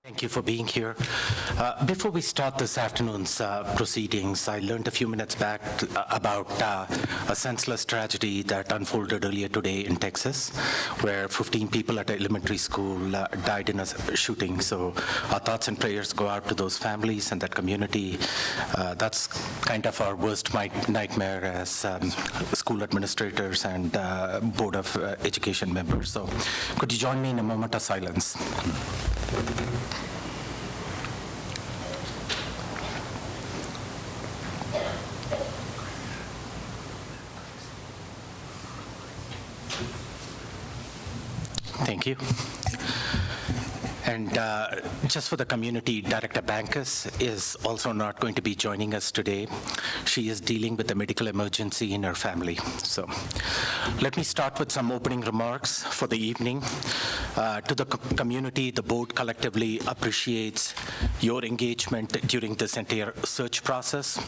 Thank you for being here. Before we start this afternoon's proceedings, I learned a few minutes back about a senseless tragedy that unfolded earlier today in Texas, where 15 people at an elementary school died in a shooting. So our thoughts and prayers go out to those families and that community. That's kind of our worst nightmare as school administrators and Board of Education members. So could you join me in a moment of silence? Thank you. And just for the community, Director Bankus is also not going to be joining us today. She is dealing with a medical emergency in her family. So let me start with some opening remarks for the evening. To the community, the board collectively appreciates your engagement during this entire search process.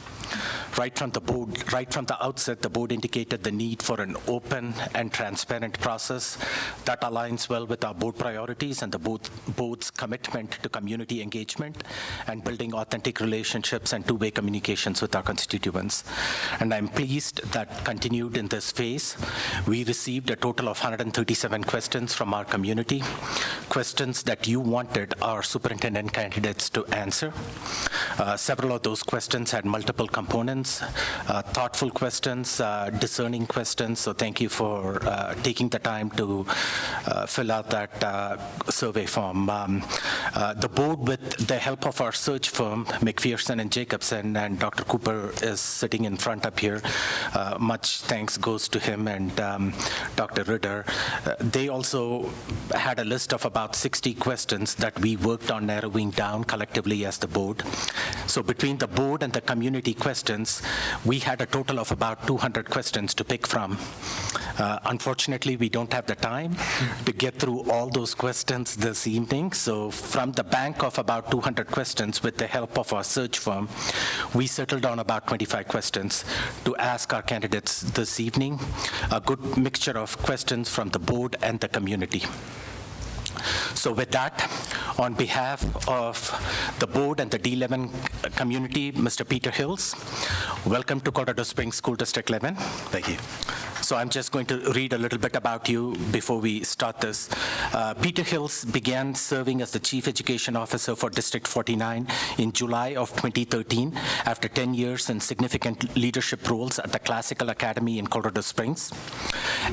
Right from the outset, the board indicated the need for an open and transparent process that aligns well with our board priorities and the board's commitment to community engagement and building authentic relationships and two-way communications with our constituents. And I'm pleased that continued in this phase. We received a total of 137 questions from our community, questions that you wanted our superintendent candidates to answer. Several of those questions had multiple components, thoughtful questions, discerning questions, so thank you for taking the time to fill out that survey form. The board, with the help of our search firm, McPherson and Jacobson, and Dr. Cooper is sitting in front up here. Much thanks goes to him and Dr. Ritter. They also had a list of about 60 questions that we worked on narrowing down collectively as the board. So between the board and the community questions, we had a total of about 200 questions to pick from. Unfortunately, we don't have the time to get through all those questions this evening. So from the bank of about 200 questions, with the help of our search firm, we settled on about 25 questions to ask our candidates this evening, a good mixture of questions from the board and the community. So with that, on behalf of the board and the D11 community, Mr. Peter Hilts, welcome to Colorado Springs School District 11. Thank you. So I'm just going to read a little bit about you before we start this. Peter Hilts began serving as the Chief Education Officer for District 49 in July of 2013 after 10 years in significant leadership roles at the Classical Academy in Colorado Springs.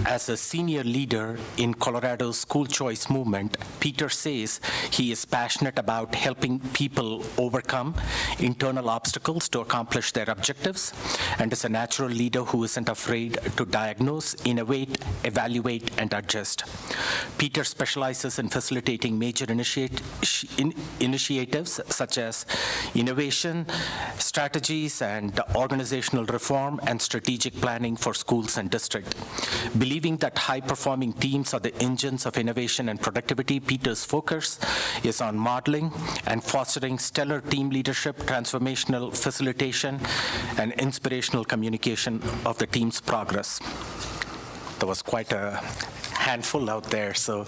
As a senior leader in Colorado's school choice movement, Peter says he is passionate about helping people overcome internal obstacles to accomplish their objectives and is a natural leader who isn't afraid to diagnose, innovate, evaluate, and adjust. Peter specializes in facilitating major initiatives such as innovation, strategies, and organizational reform and strategic planning for schools and district. Believing that high-performing teams are the engines of innovation and productivity, Peter's focus is on modeling and fostering stellar team leadership, transformational facilitation, and inspirational communication of the team's progress. There was quite a handful out there. So,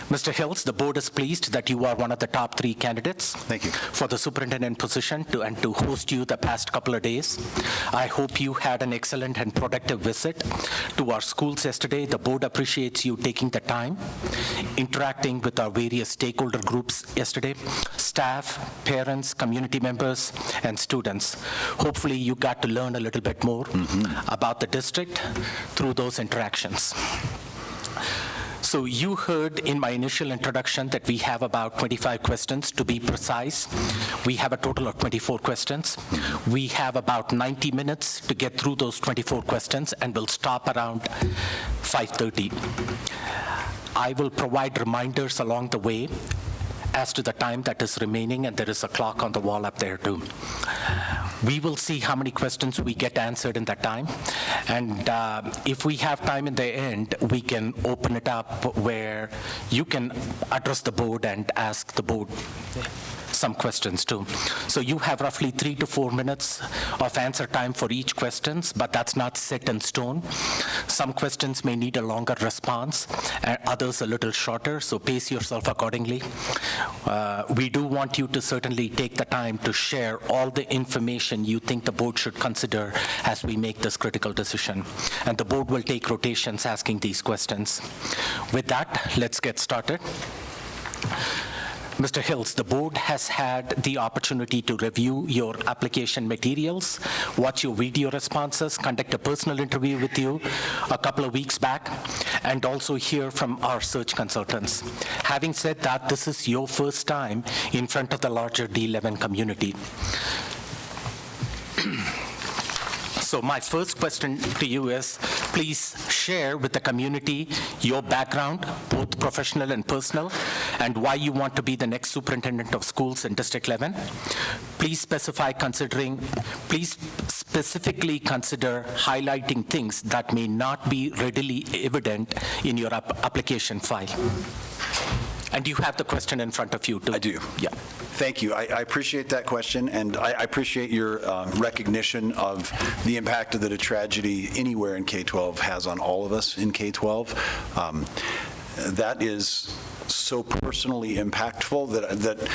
Mr. Hilts, the board is pleased that you are one of the top 3 candidates. Thank you. For the superintendent position and to host you the past couple of days. I hope you had an excellent and productive visit to our schools yesterday. The board appreciates you taking the time, interacting with our various stakeholder groups yesterday, staff, parents, community members, and students. Hopefully you got to learn a little bit more about the district through those interactions. So you heard in my initial introduction that we have about 25 questions. To be precise, we have a total of 24 questions. We have about 90 minutes to get through those 24 questions, and we'll stop around 5:30. I will provide reminders along the way as to the time that is remaining, and there is a clock on the wall up there too. We will see how many questions we get answered in that time. And if we have time in the end, we can open it up where you can address the board and ask the board some questions too. So you have roughly 3 to 4 minutes of answer time for each questions, but that's not set in stone. Some questions may need a longer response, and others a little shorter, so pace yourself accordingly. We do want you to certainly take the time to share all the information you think the board should consider as we make this critical decision. And the board will take rotations asking these questions. With that, let's get started. Mr. Hilts, the board has had the opportunity to review your application materials, watch your video responses, conduct a personal interview with you a couple of weeks back, and also hear from our search consultants. Having said that, this is your first time in front of the larger D11 community. So my first question to you is, please share with the community your background, both professional and personal, and why you want to be the next superintendent of schools in District 11. Please specifically consider highlighting things that may not be readily evident in your application file. And you have the question in front of you, too. I do. Yeah. Thank you. I appreciate that question, and I appreciate your recognition of the impact that a tragedy anywhere in K-12 has on all of us in K-12. That is so personally impactful that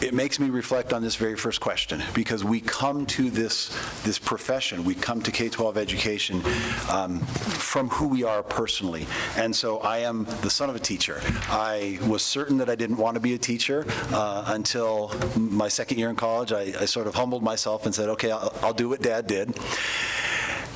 it makes me reflect on this very first question, because we come to this profession, we come to K-12 education from who we are personally. And so I am the son of a teacher. I was certain that I didn't want to be a teacher until my second year in college. I sort of humbled myself and said, okay, I'll do what Dad did.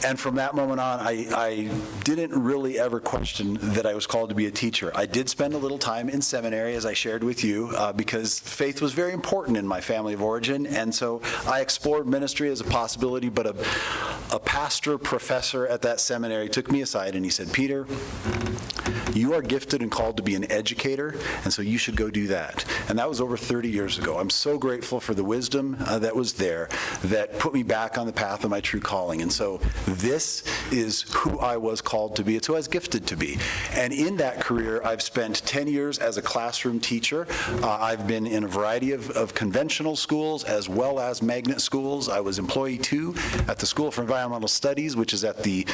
And from that moment on, I didn't really ever question that I was called to be a teacher. I did spend a little time in seminary, as I shared with you, because faith was very important in my family of origin, and so I explored ministry as a possibility, but a pastor professor at that seminary took me aside and he said, Peter, you are gifted and called to be an educator, and so you should go do that. And that was over 30 years ago. I'm so grateful for the wisdom that was there that put me back on the path of my true calling. And so this is who I was called to be. It's who I was gifted to be. And in that career, I've spent 10 years as a classroom teacher. I've been in a variety of conventional schools as well as magnet schools. I was employee 2 at the School for Environmental Studies, which is at the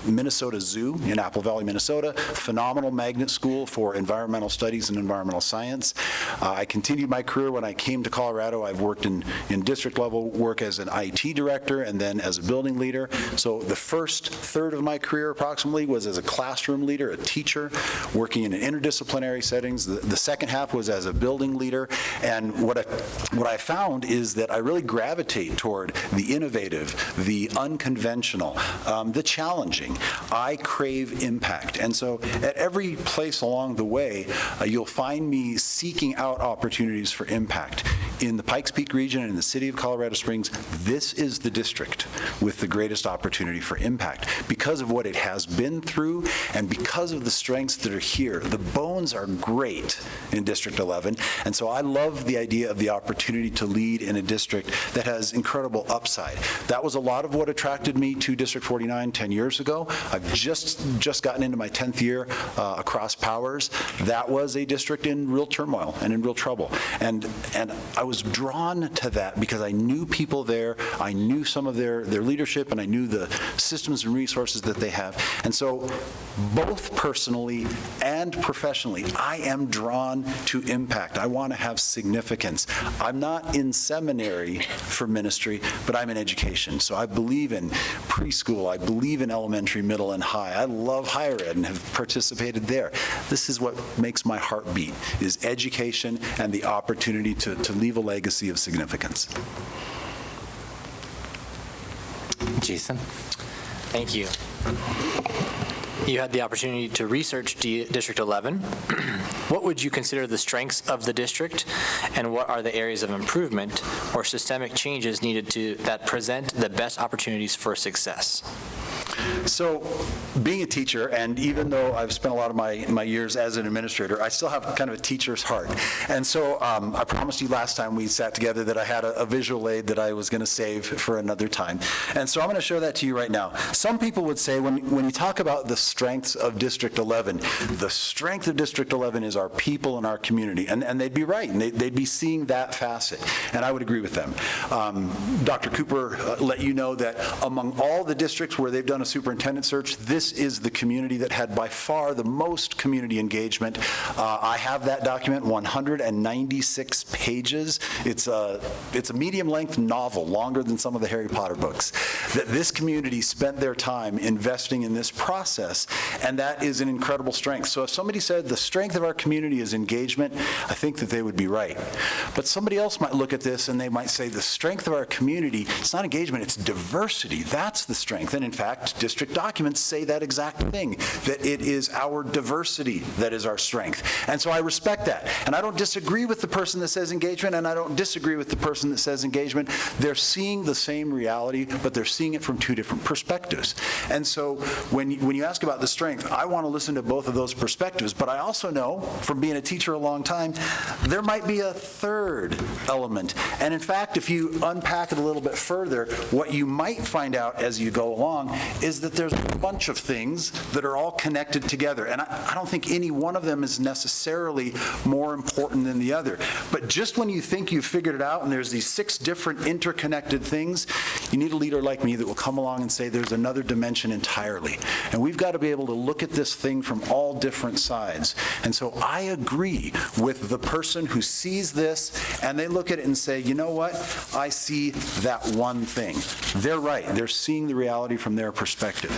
Minnesota Zoo in Apple Valley, Minnesota. Phenomenal magnet school for environmental studies and environmental science. I continued my career when I came to Colorado. I've worked in district level work as an IT director and then as a building leader. So the first third of my career approximately was as a classroom leader, a teacher, working in interdisciplinary settings. The second half was as a building leader. And what I found is that I really gravitate toward the innovative, the unconventional, the challenging. I crave impact. And so at every place along the way, you'll find me seeking out opportunities for impact. In the Pikes Peak region and in the city of Colorado Springs, this is the district with the greatest opportunity for impact because of what it has been through and because of the strengths that are here. The bones are great in District 11, and so I love the idea of the opportunity to lead in a district that has incredible upside. That was a lot of what attracted me to District 49 10 years ago. I've just gotten into my 10th year across powers. That was a district in real turmoil and in real trouble. And I was drawn to that because I knew people there, I knew some of their leadership, and I knew the systems and resources that they have. And so both personally and professionally, I am drawn to impact. I want to have significance. I'm not in seminary for ministry, but I'm in education. So I believe in preschool. I believe in elementary, middle, and high. I love higher ed and have participated there. This is what makes my heart beat, is education and the opportunity to leave a legacy of significance. Jason? Thank you. You had the opportunity to research District 11. What would you consider the strengths of the district, and what are the areas of improvement or systemic changes needed that present the best opportunities for success? So being a teacher, and even though I've spent a lot of my years as an administrator, I still have kind of a teacher's heart. And so I promised you last time we sat together that I had a visual aid that I was going to save for another time. And so I'm going to show that to you right now. Some people would say when you talk about the strengths of District 11, the strength of District 11 is our people and our community. And they'd be right, and they'd be seeing that facet. And I would agree with them. Dr. Cooper let you know that among all the districts where they've done a superintendent search, this is the community that had by far the most community engagement. I have that document, 196 pages. It's a medium-length novel, longer than some of the Harry Potter books, that this community spent their time investing in this process, and that is an incredible strength. So if somebody said the strength of our community is engagement, I think that they would be right. But somebody else might look at this and they might say the strength of our community, it's not engagement, it's diversity. That's the strength. And in fact, district documents say that exact thing, that it is our diversity that is our strength. And so I respect that. And I don't disagree with the person that says engagement, and I don't disagree with the person that says engagement. They're seeing the same reality, but they're seeing it from two different perspectives. And so when you ask about the strength, I want to listen to both of those perspectives, but I also know from being a teacher a long time, there might be a third element. And in fact, if you unpack it a little bit further, what you might find out as you go along is that there's a bunch of things that are all connected together. And I don't think any one of them is necessarily more important than the other. But just when you think you've figured it out and there's these 6 different interconnected things, you need a leader like me that will come along and say there's another dimension entirely. And we've got to be able to look at this thing from all different sides. And so I agree with the person who sees this and they look at it and say, you know what, I see that one thing. They're right. They're seeing the reality from their perspective.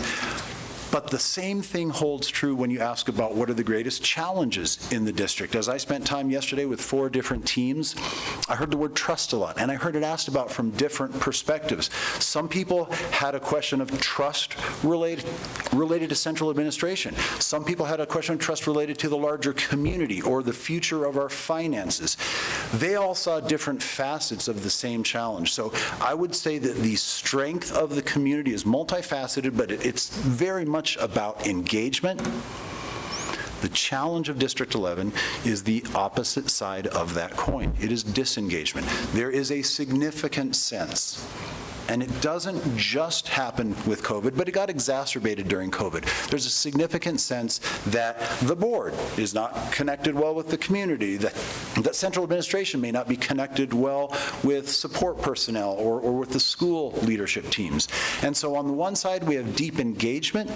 But the same thing holds true when you ask about what are the greatest challenges in the district. As I spent time yesterday with 4 different teams, I heard the word trust a lot, and I heard it asked about from different perspectives. Some people had a question of trust related to central administration. Some people had a question of trust related to the larger community or the future of our finances. They all saw different facets of the same challenge. So I would say that the strength of the community is multifaceted, but it's very much about engagement. The challenge of District 11 is the opposite side of that coin. It is disengagement. There is a significant sense, and it doesn't just happen with COVID, but it got exacerbated during COVID. There's a significant sense that the board is not connected well with the community, that central administration may not be connected well with support personnel or with the school leadership teams. And so on the one side, we have deep engagement,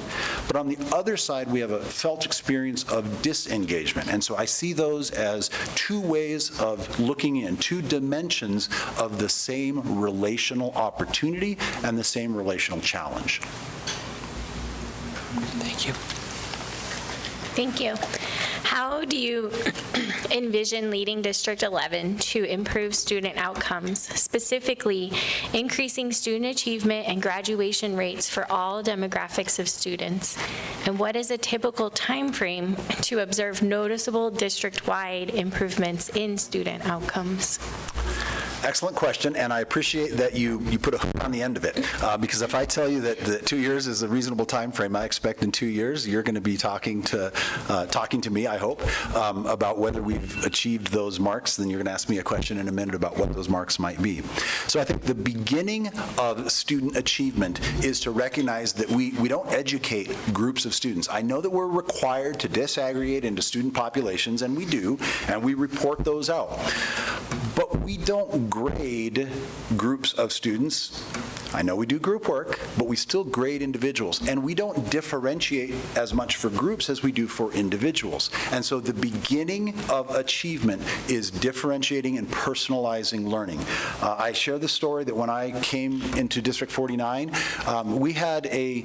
but on the other side, we have a felt experience of disengagement. And so I see those as 2 ways of looking in, 2 dimensions of the same relational opportunity and the same relational challenge. Thank you. Thank you. How do you envision leading District 11 to improve student outcomes, specifically increasing student achievement and graduation rates for all demographics of students? And what is a typical time frame to observe noticeable district-wide improvements in student outcomes? Excellent question, and I appreciate that you put a hook on the end of it, because if I tell you that 2 years is a reasonable time frame, I expect in 2 years you're going to be talking to me, I hope, about whether we've achieved those marks. Then you're going to ask me a question in a minute about what those marks might be. So I think the beginning of student achievement is to recognize that we don't educate groups of students. I know that we're required to disaggregate into student populations, and we do, and we report those out. But we don't grade groups of students. I know we do group work, but we still grade individuals. And we don't differentiate as much for groups as we do for individuals. And so the beginning of achievement is differentiating and personalizing learning. I share the story that when I came into District 49, we had a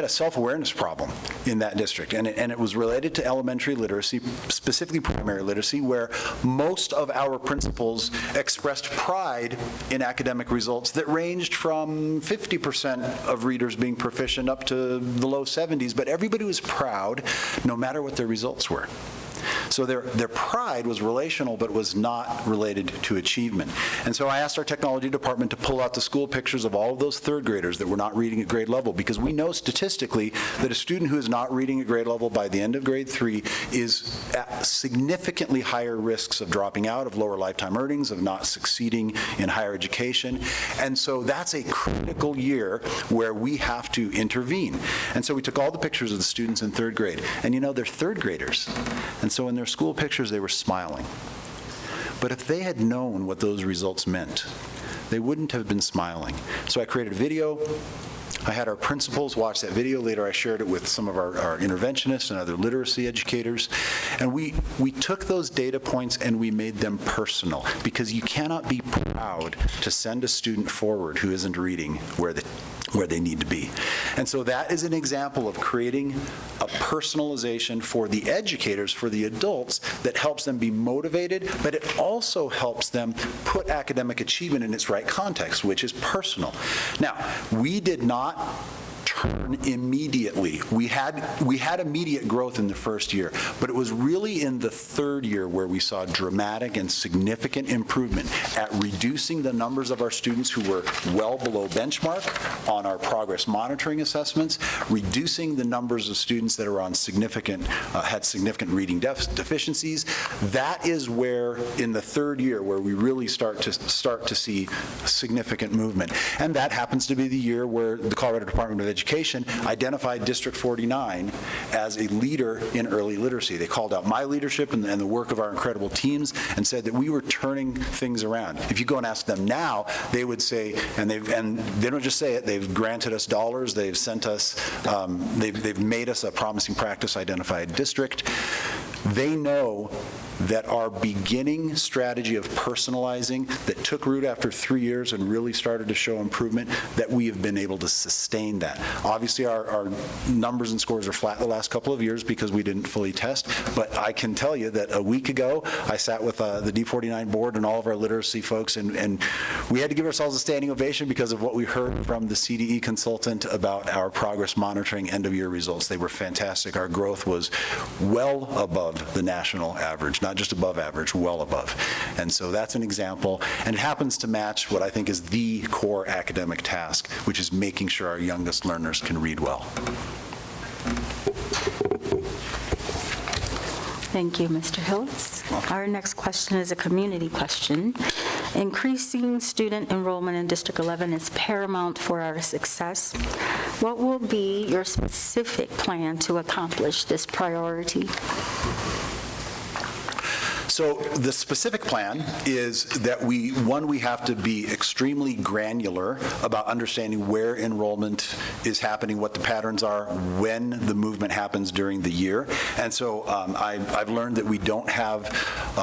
self-awareness problem in that district. And it was related to elementary literacy, specifically primary literacy, where most of our principals expressed pride in academic results that ranged from 50% of readers being proficient up to the low 70s, but everybody was proud no matter what their results were. So their pride was relational, but was not related to achievement. And so I asked our technology department to pull out the school pictures of all of those third graders that were not reading at grade level, because we know statistically that a student who is not reading at grade level by the end of grade 3 is at significantly higher risks of dropping out, of lower lifetime earnings, of not succeeding in higher education. And so that's a critical year where we have to intervene. And so we took all the pictures of the students in third grade. And you know, they're third graders. And so in their school pictures, they were smiling. But if they had known what those results meant, they wouldn't have been smiling. So I created a video. I had our principals watch that video. Later, I shared it with some of our interventionists and other literacy educators. And we took those data points and we made them personal, because you cannot be proud to send a student forward who isn't reading where they need to be. And so that is an example of creating a personalization for the educators, for the adults, that helps them be motivated, but it also helps them put academic achievement in its right context, which is personal. Now, we did not turn immediately. We had immediate growth in the first year, but it was really in the third year where we saw dramatic and significant improvement at reducing the numbers of our students who were well below benchmark on our progress monitoring assessments, reducing the numbers of students that are on had significant reading deficiencies. That is where, in the third year, where we really start to see significant movement. And that happens to be the year where the Colorado Department of Education identified District 49 as a leader in early literacy. They called out my leadership and the work of our incredible teams and said that we were turning things around. If you go and ask them now, they would say, and they don't just say it, they've granted us dollars, they've sent us, they've made us a promising practice identified district. They know that our beginning strategy of personalizing that took root after 3 years and really started to show improvement, that we have been able to sustain that. Obviously, our numbers and scores are flat the last couple of years because we didn't fully test, but I can tell you that a week ago, I sat with the D49 board and all of our literacy folks, and we had to give ourselves a standing ovation because of what we heard from the CDE consultant about our progress monitoring end-of-year results. They were fantastic. Our growth was well above the national average, not just above average, well above. And so that's an example, and it happens to match what I think is the core academic task, which is making sure our youngest learners can read well. Thank you, Mr. Hilts. Our next question is a community question. Increasing student enrollment in District 11 is paramount for our success. What will be your specific plan to accomplish this priority? So the specific plan is that we have to be extremely granular about understanding where enrollment is happening, what the patterns are, when the movement happens during the year. And so I've learned that we don't have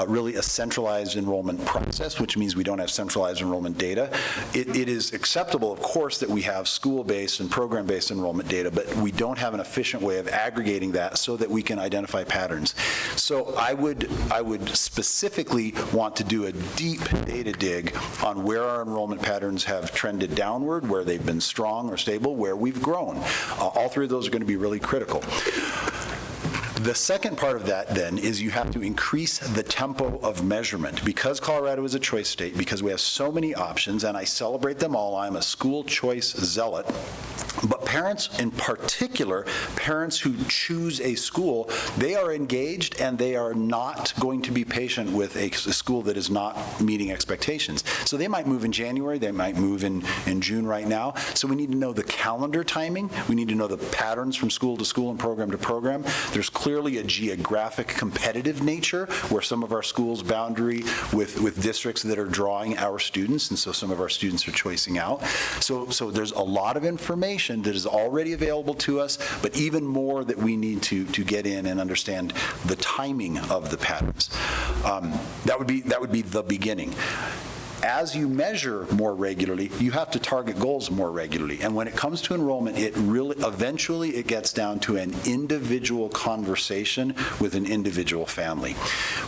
really a centralized enrollment process, which means we don't have centralized enrollment data. It is acceptable, of course, that we have school-based and program-based enrollment data, but we don't have an efficient way of aggregating that so that we can identify patterns. So I would specifically want to do a deep data dig on where our enrollment patterns have trended downward, where they've been strong or stable, where we've grown. All three of those are going to be really critical. The second part of that, then, is you have to increase the tempo of measurement. Because Colorado is a choice state, because we have so many options, and I celebrate them all, I'm a school choice zealot, but parents in particular, parents who choose a school, they are engaged and they are not going to be patient with a school that is not meeting expectations. So they might move in January, they might move in June right now. So we need to know the calendar timing, we need to know the patterns from school to school and program to program. There's clearly a geographic competitive nature where some of our schools boundary with districts that are drawing our students, and so some of our students are choicing out. So there's a lot of information that is already available to us, but even more that we need to get in and understand the timing of the patterns. That would be the beginning. as you measure more regularly, you have to target goals more regularly. And when it comes to enrollment, it really, eventually it gets down to an individual conversation with an individual family.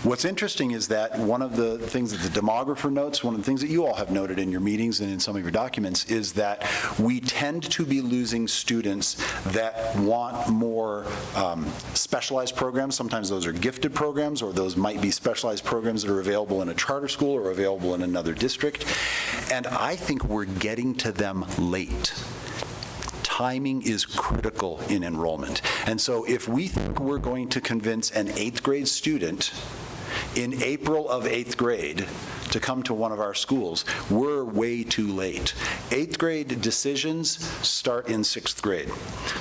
What's interesting is that one of the things that the demographer notes, one of the things that you all have noted in your meetings and in some of your documents, is that we tend to be losing students that want more specialized programs. Sometimes those are gifted programs, or those might be specialized programs that are available in a charter school or available in another district. And I think we're getting to them late. Timing is critical in enrollment. And so if we think we're going to convince an 8th grade student in April of 8th grade to come to one of our schools, we're way too late. 8th grade decisions start in 6th grade.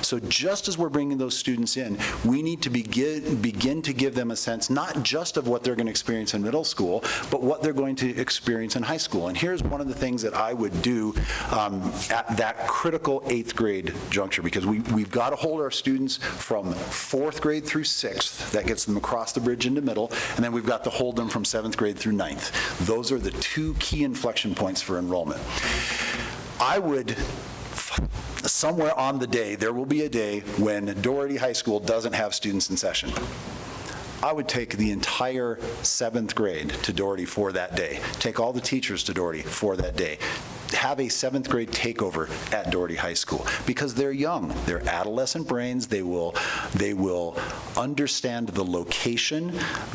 So just as we're bringing those students in, we need to begin to give them a sense not just of what they're going to experience in middle school, but what they're going to experience in high school. And here's one of the things that I would do at that critical 8th grade juncture, because we've got to hold our students from 4th grade through 6th. That gets them across the bridge into middle, and then we've got to hold them from 7th grade through 9th. Those are the two key inflection points for enrollment. I would, somewhere on the day, there will be a day when Doherty High School doesn't have students in session. I would take the entire 7th grade to Doherty for that day. Take all the teachers to Doherty for that day. Have a 7th grade takeover at Doherty High School, because they're young, they're adolescent brains, they will understand the location,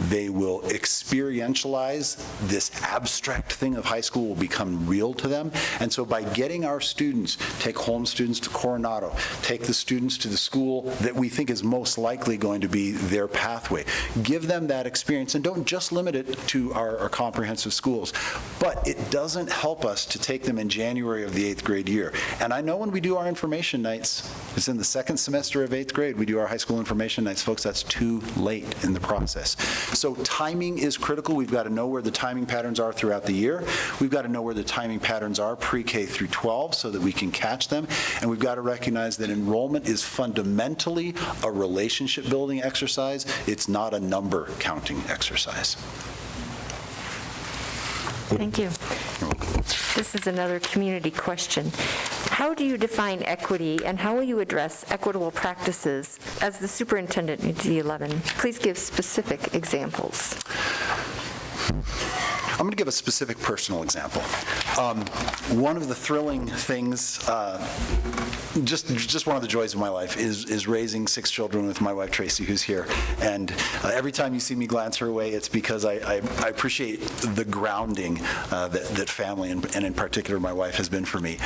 they will experientialize this abstract thing of high school will become real to them. And so by getting our students, take home students to Coronado, take the students to the school that we think is most likely going to be their pathway, give them that experience, and don't just limit it to our comprehensive schools. But it doesn't help us to take them in January of the 8th grade year. And I know when we do our information nights, it's in the 2nd semester of 8th grade, we do our high school information nights. Folks, that's too late in the process. So timing is critical. We've got to know where the timing patterns are throughout the year. We've got to know where the timing patterns are pre-K through 12 so that we can catch them. And we've got to recognize that enrollment is fundamentally a relationship building exercise. It's not a number counting exercise. Thank you. This is another community question. How do you define equity, and how will you address equitable practices as the superintendent in D11? Please give specific examples. I'm going to give a specific personal example. One of the thrilling things, just one of the joys of my life is raising 6 children with my wife Tracy, who's here. And every time you see me glance her way, it's because I appreciate the grounding that family, and in particular my wife, has been for me.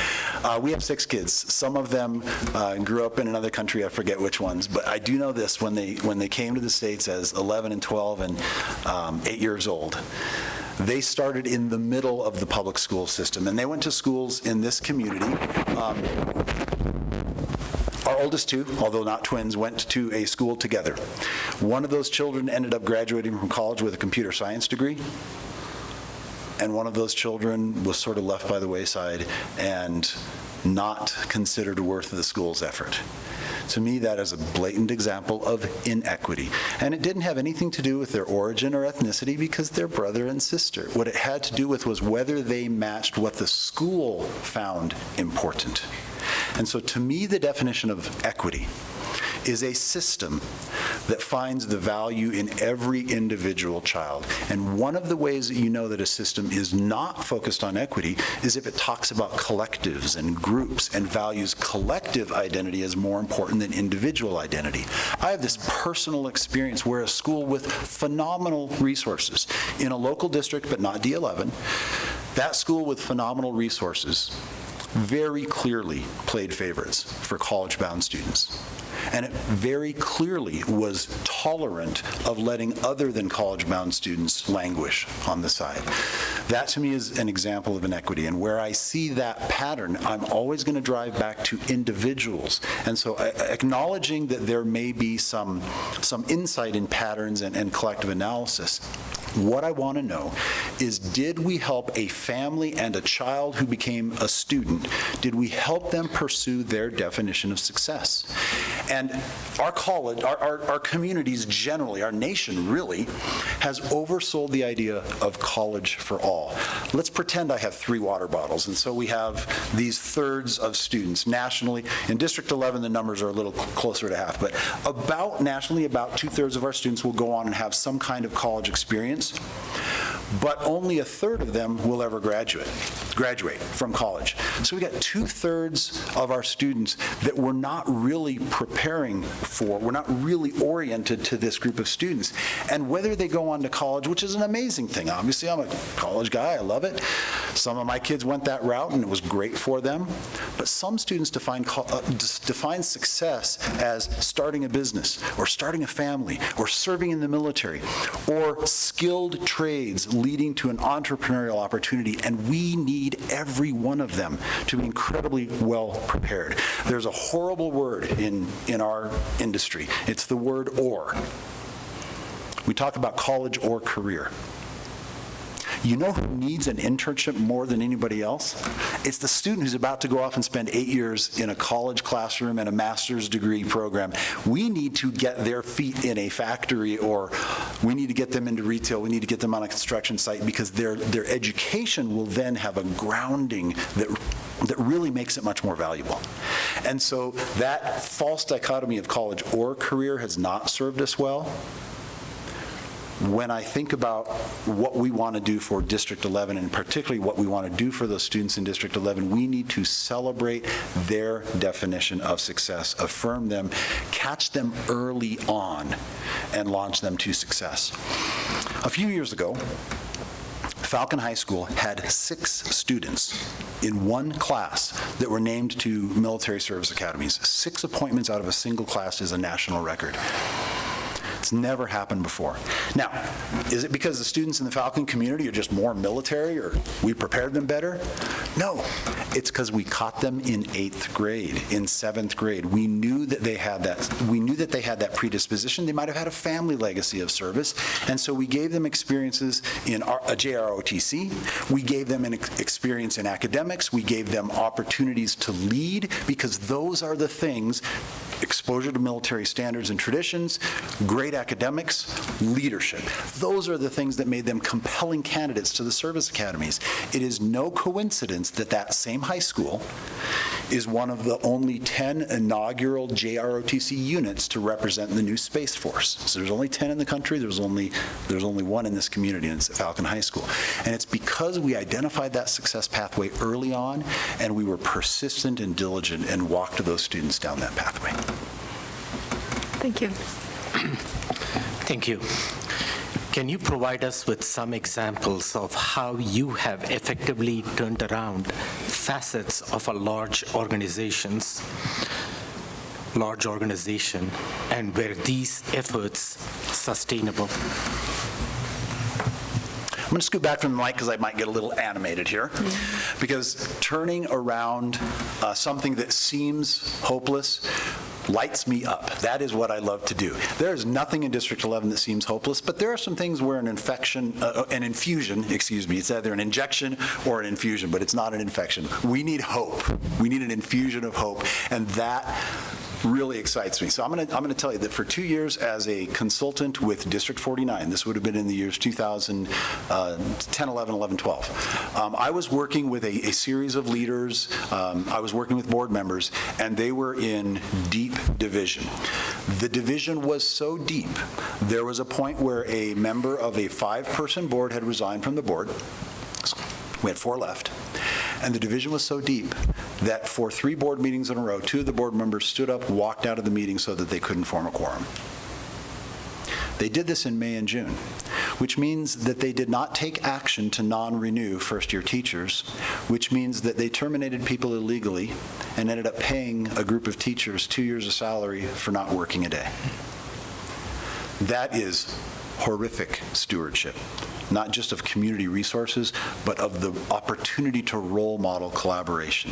We have 6 kids. Some of them grew up in another country, I forget which ones, but I do know this: when they came to the States as 11 and 12 and 8 years old, they started in the middle of the public school system, and they went to schools in this community. Our oldest 2, although not twins, went to a school together. One of those children ended up graduating from college with a computer science degree, and one of those children was sort of left by the wayside and not considered worth the school's effort. To me, that is a blatant example of inequity. And it didn't have anything to do with their origin or ethnicity, because they're brother and sister. What it had to do with was whether they matched what the school found important. And so to me, the definition of equity is a system that finds the value in every individual child. And one of the ways that you know that a system is not focused on equity is if it talks about collectives and groups and values collective identity as more important than individual identity. I have this personal experience where a school with phenomenal resources in a local district, but not D11, that school with phenomenal resources very clearly played favorites for college-bound students. And it very clearly was tolerant of letting other than college-bound students languish on the side. That, to me, is an example of inequity. And where I see that pattern, I'm always going to drive back to individuals. And so acknowledging that there may be some insight in patterns and collective analysis, What I want to know is, did we help a family and a child who became a student, did we help them pursue their definition of success? And our college, our communities generally, our nation really, has oversold the idea of college for all. Let's pretend I have 3 water bottles, and so we have these thirds of students. Nationally, in District 11, the numbers are a little closer to half, but nationally, about 2/3 of our students will go on and have some kind of college experience, but only 1/3 of them will ever graduate from college. So we got 2/3 of our students that we're not really preparing for, we're not really oriented to this group of students. And whether they go on to college, which is an amazing thing, obviously I'm a college guy, I love it. Some of my kids went that route and it was great for them, but some students define success as starting a business, or starting a family, or serving in the military, or skilled trades leading to an entrepreneurial opportunity, and we need every one of them to be incredibly well prepared. There's a horrible word in our industry. It's the word "or." We talk about college or career. You know who needs an internship more than anybody else? It's the student who's about to go off and spend 8 years in a college classroom and a master's degree program. We need to get their feet in a factory, or we need to get them into retail, we need to get them on a construction site, because their education will then have a grounding that really makes it much more valuable. And so that false dichotomy of college or career has not served us well. When I think about what we want to do for District 11, and particularly what we want to do for those students in District 11, we need to celebrate their definition of success, affirm them, catch them early on, and launch them to success. A few years ago, Falcon High School had 6 students in one class that were named to military service academies. 6 appointments out of a single class is a national record. It's never happened before. Now, is it because the students in the Falcon community are just more military, or we prepared them better? No, it's because we caught them in 8th grade, in 7th grade. We knew that they had that predisposition. They might have had a family legacy of service, and so we gave them experiences in a JROTC. We gave them an experience in academics. We gave them opportunities to lead, because those are the things: exposure to military standards and traditions, great academics, leadership. Those are the things that made them compelling candidates to the service academies. It is no coincidence that that same high school is one of the only 10 inaugural JROTC units to represent the new Space Force. So there's only 10 in the country, there's only one in this community, and it's at Falcon High School. And it's because we identified that success pathway early on, and we were persistent and diligent and walked those students down that pathway. Thank you. Thank you. Can you provide us with some examples of how you have effectively turned around facets of a large organization, and were these efforts sustainable? I'm going to scoot back from the mic because I might get a little animated here. Because turning around something that seems hopeless lights me up. That is what I love to do. There is nothing in District 11 that seems hopeless, but there are some things where an infusion, it's either an injection or an infusion, but it's not an infection. We need hope. We need an infusion of hope, and that really excites me. So I'm going to tell you that for 2 years as a consultant with District 49, this would have been in the years 2010, 11, 11, 12, I was working with a series of leaders. I was working with board members, and they were in deep division. The division was so deep, there was a point where a member of a 5-person board had resigned from the board. We had 4 left. And the division was so deep that for 3 board meetings in a row, 2 of the board members stood up, walked out of the meeting so that they couldn't form a quorum. They did this in May and June, which means that they did not take action to non-renew first-year teachers, which means that they terminated people illegally and ended up paying a group of teachers 2 years of salary for not working a day. That is horrific stewardship, not just of community resources, but of the opportunity to role model collaboration.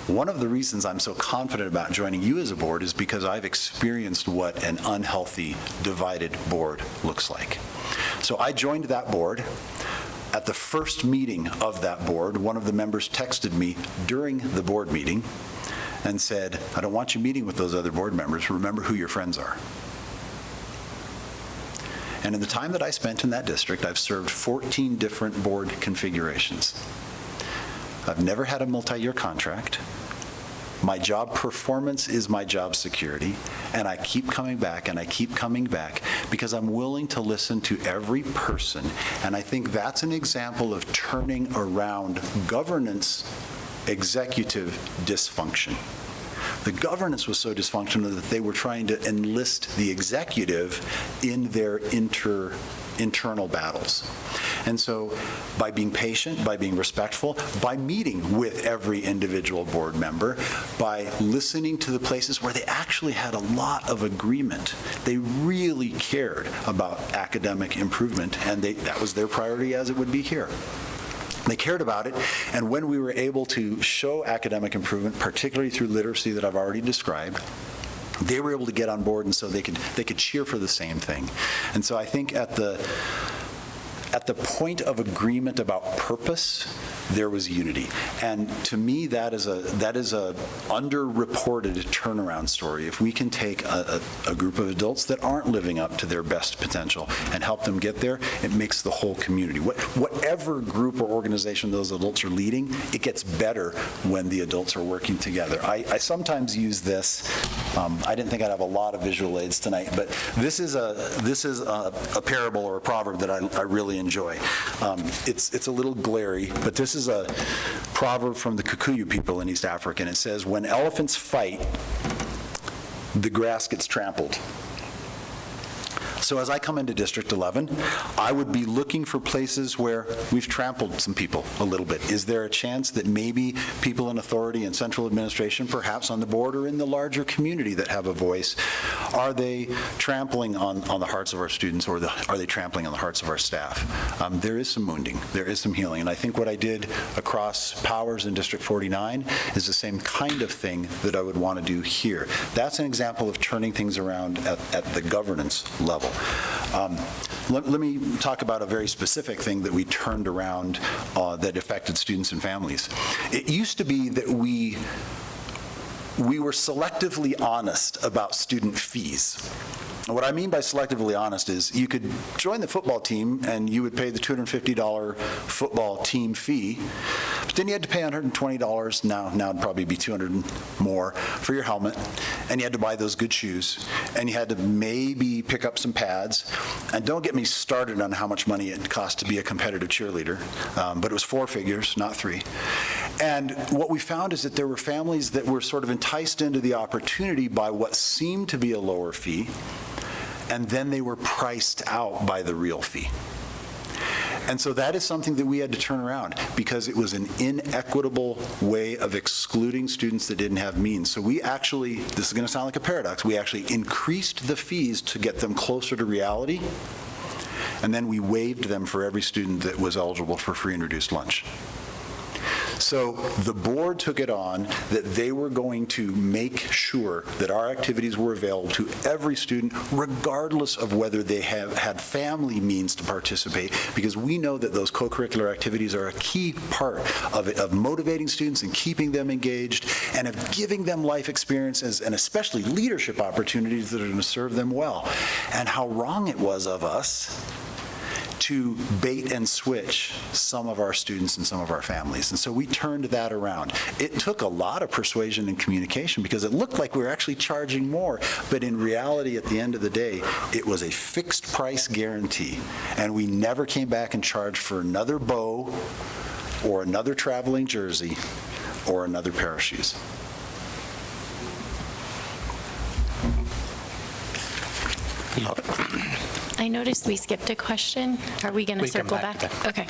One of the reasons I'm so confident about joining you as a board is because I've experienced what an unhealthy, divided board looks like. So I joined that board. At the first meeting of that board, one of the members texted me during the board meeting and said, "I don't want you meeting with those other board members. Remember who your friends are." And in the time that I spent in that district, I've served 14 different board configurations. I've never had a multi-year contract. My job performance is my job security, and I keep coming back and I keep coming back because I'm willing to listen to every person, and I think that's an example of turning around governance executive dysfunction. The governance was so dysfunctional that they were trying to enlist the executive in their internal battles. And so by being patient, by being respectful, by meeting with every individual board member, by listening to the places where they actually had a lot of agreement, they really cared about academic improvement, and that was their priority as it would be here. They cared about it, and when we were able to show academic improvement, particularly through literacy that I've already described, they were able to get on board, and so they could cheer for the same thing. And so I think at the point of agreement about purpose, there was unity. And to me, that is a underreported turnaround story. If we can take a group of adults that aren't living up to their best potential and help them get there, it makes the whole community. Whatever group or organization those adults are leading, it gets better when the adults are working together. I sometimes use this. I didn't think I'd have a lot of visual aids tonight, but this is a parable or a proverb that I really enjoy. It's a little glary, but this is a proverb from the Kikuyu people in East Africa, and it says, "When elephants fight, the grass gets trampled." So as I come into District 11, I would be looking for places where we've trampled some people a little bit. Is there a chance that maybe people in authority and central administration, perhaps on the board or in the larger community that have a voice, are they trampling on the hearts of our students, or are they trampling on the hearts of our staff? There is some wounding. There is some healing. And I think what I did across powers in District 49 is the same kind of thing that I would want to do here. That's an example of turning things around at the governance level. Let me talk about a very specific thing that we turned around that affected students and families. It used to be that we were selectively honest about student fees. What I mean by selectively honest is you could join the football team and you would pay the $250 football team fee, but then you had to pay $120, now it'd probably be $200 more for your helmet, and you had to buy those good shoes, and you had to maybe pick up some pads, and don't get me started on how much money it cost to be a competitive cheerleader, but it was 4 figures, not 3. And what we found is that there were families that were sort of enticed into the opportunity by what seemed to be a lower fee, and then they were priced out by the real fee. And so that is something that we had to turn around because it was an inequitable way of excluding students that didn't have means. So we actually, this is going to sound like a paradox, we actually increased the fees to get them closer to reality, and then we waived them for every student that was eligible for free and reduced lunch. So the board took it on that they were going to make sure that our activities were available to every student, regardless of whether they had family means to participate, because we know that those co-curricular activities are a key part of motivating students and keeping them engaged and of giving them life experiences and especially leadership opportunities that are going to serve them well. And how wrong it was of us to bait and switch some of our students and some of our families. And so we turned that around. It took a lot of persuasion and communication because it looked like we were actually charging more, but in reality, at the end of the day, it was a fixed price guarantee. And we never came back and charged for another bow or another traveling jersey or another pair of shoes. I noticed we skipped a question. Are we going to We come circle back back? to Okay.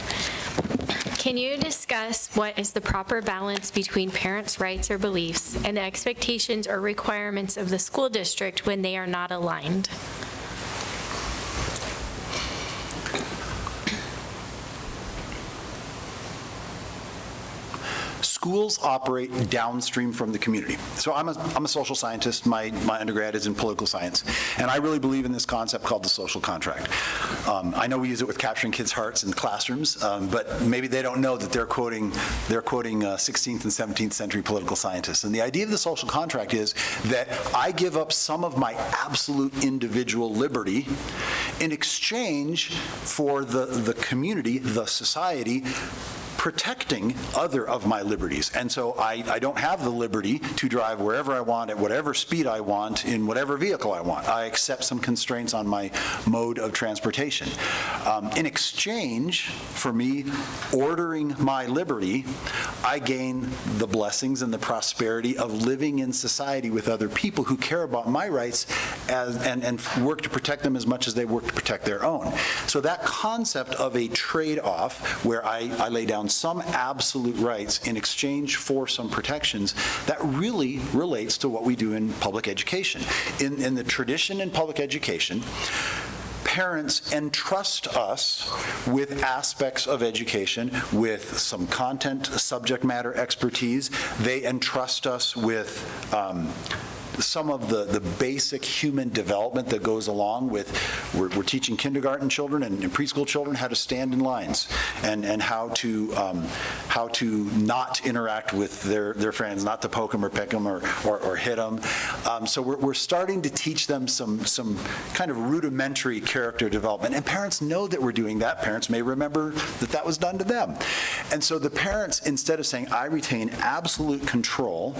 Can you discuss what is the proper balance between parents' rights or beliefs and the expectations or requirements of the school district when they are not aligned? schools operate downstream from the community. So I'm a social scientist. My undergrad is in political science, and I really believe in this concept called the social contract. I know we use it with capturing kids' hearts in classrooms, but maybe they don't know that they're quoting 16th and 17th century political scientists. And the idea of the social contract is that I give up some of my absolute individual liberty in exchange for the community, the society, protecting other of my liberties. And so I don't have the liberty to drive wherever I want, at whatever speed I want, in whatever vehicle I want. I accept some constraints on my mode of transportation. In exchange for me ordering my liberty, I gain the blessings and the prosperity of living in society with other people who care about my rights and work to protect them as much as they work to protect their own. So that concept of a trade-off where I lay down some absolute rights in exchange for some protections, that really relates to what we do in public education. In the tradition in public education, parents entrust us with aspects of education, with some content, subject matter expertise. They entrust us with some of the basic human development that goes along with, we're teaching kindergarten children and preschool children how to stand in lines and how to not interact with their friends, not to poke them or pick them or hit them. So we're starting to teach them some kind of rudimentary character development. And parents know that we're doing that. Parents may remember that was done to them. And so the parents, instead of saying, I retain absolute control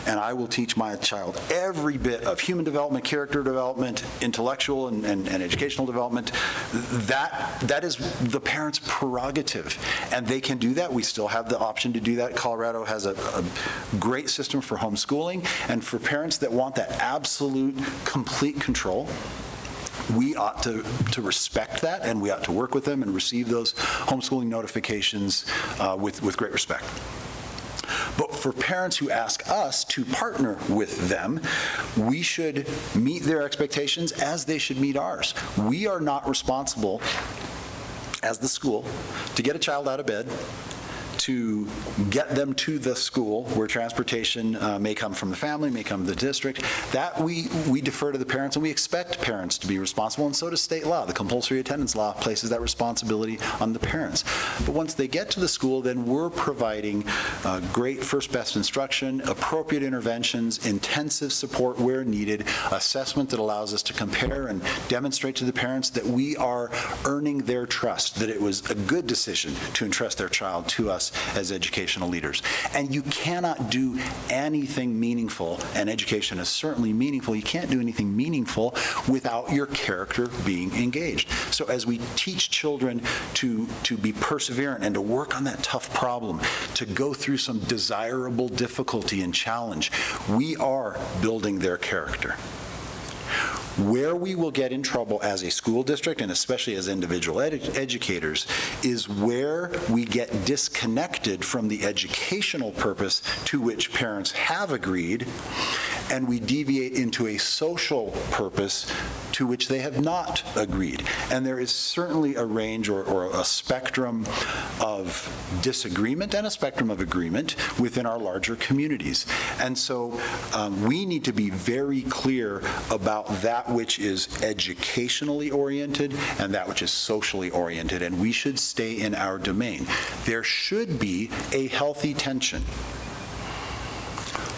and I will teach my child every bit of human development, character development, intellectual and educational development, that is the parent's prerogative. And they can do that. We still have the option to do that. Colorado has a great system for homeschooling. And for parents that want that absolute, complete control, we ought to respect that, and we ought to work with them and receive those homeschooling notifications with great respect. But for parents who ask us to partner with them, we should meet their expectations as they should meet ours. We are not responsible as the school to get a child out of bed, to get them to the school where transportation may come from the family, may come from the district. That we defer to the parents, and we expect parents to be responsible, and so does state law. The compulsory attendance law places that responsibility on the parents. But once they get to the school, then we're providing great first best instruction, appropriate interventions, intensive support where needed, assessment that allows us to compare and demonstrate to the parents that we are earning their trust, that it was a good decision to entrust their child to us as educational leaders. And you cannot do anything meaningful, and education is certainly meaningful. You can't do anything meaningful without your character being engaged. So as we teach children to be perseverant and to work on that tough problem, to go through some desirable difficulty and challenge, we are building their character. Where we will get in trouble as a school district, and especially as individual educators, is where we get disconnected from the educational purpose to which parents have agreed, and we deviate into a social purpose to which they have not agreed. And there is certainly a range or a spectrum of disagreement and a spectrum of agreement within our larger communities. And so we need to be very clear about that which is educationally oriented and that which is socially oriented, and we should stay in our domain. There should be a healthy tension.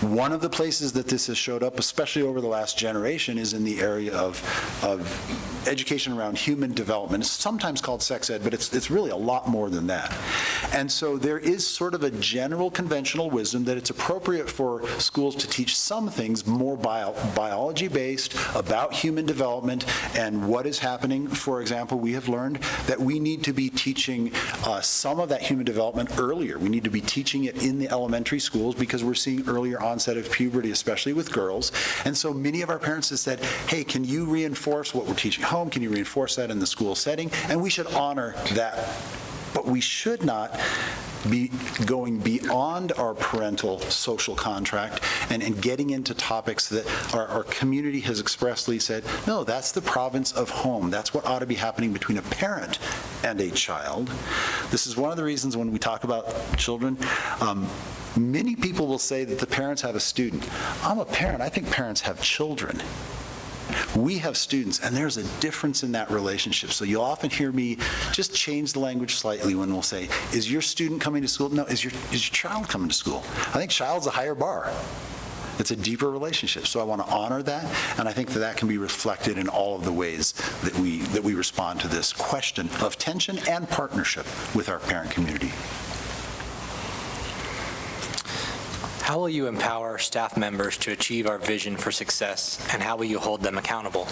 One of the places that this has showed up, especially over the last generation, is in the area of education around human development. It's sometimes called sex ed, but it's really a lot more than that. And so there is sort of a general conventional wisdom that it's appropriate for schools to teach some things more biology-based about human development and what is happening. For example, we have learned that we need to be teaching some of that human development earlier. We need to be teaching it in the elementary schools because we're seeing earlier onset of puberty, especially with girls. And so many of our parents have said, hey, can you reinforce what we're teaching home? Can you reinforce that in the school setting? And we should honor that. But we should not be going beyond our parental social contract and getting into topics that our community has expressly said, no, that's the province of home. That's what ought to be happening between a parent and a child. This is one of the reasons when we talk about children, many people will say that the parents have a student. I'm a parent. I think parents have children. We have students, and there's a difference in that relationship. So you'll often hear me just change the language slightly when we'll say, is your student coming to school? No, is your child coming to school? I think child's a higher bar. It's a deeper relationship. So I want to honor that, and I think that that can be reflected in all of the ways that we respond to this question of tension and partnership with our parent community. How will you empower staff members to achieve our vision for success, and how will you hold them accountable?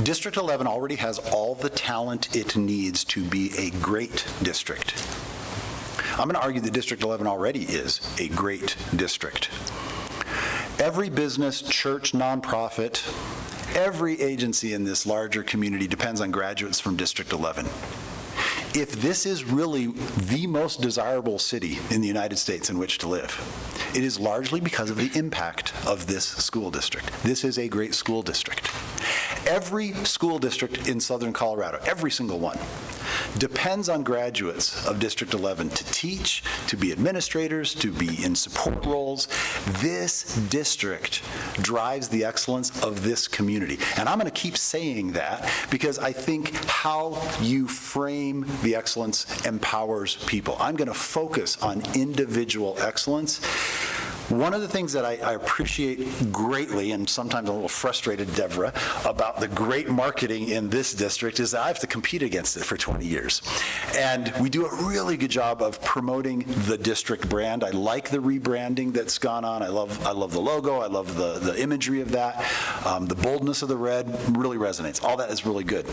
District 11 already has all the talent it needs to be a great district. I'm going to argue that District 11 already is a great district. Every business, church, nonprofit, every agency in this larger community depends on graduates from District 11. If this is really the most desirable city in the United States in which to live, it is largely because of the impact of this school district. This is a great school district. Every school district in southern Colorado, every single one, depends on graduates of District 11 to teach, to be administrators, to be in support roles. This district drives the excellence of this community. And I'm going to keep saying that because I think how you frame the excellence empowers people. I'm going to focus on individual excellence. One of the things that I appreciate greatly, and sometimes I'm a little frustrated, Deborah, about the great marketing in this district is that I have to compete against it for 20 years. And we do a really good job of promoting the district brand. I like the rebranding that's gone on. I love the logo. I love the imagery of that. The boldness of the red really resonates. All that is really good.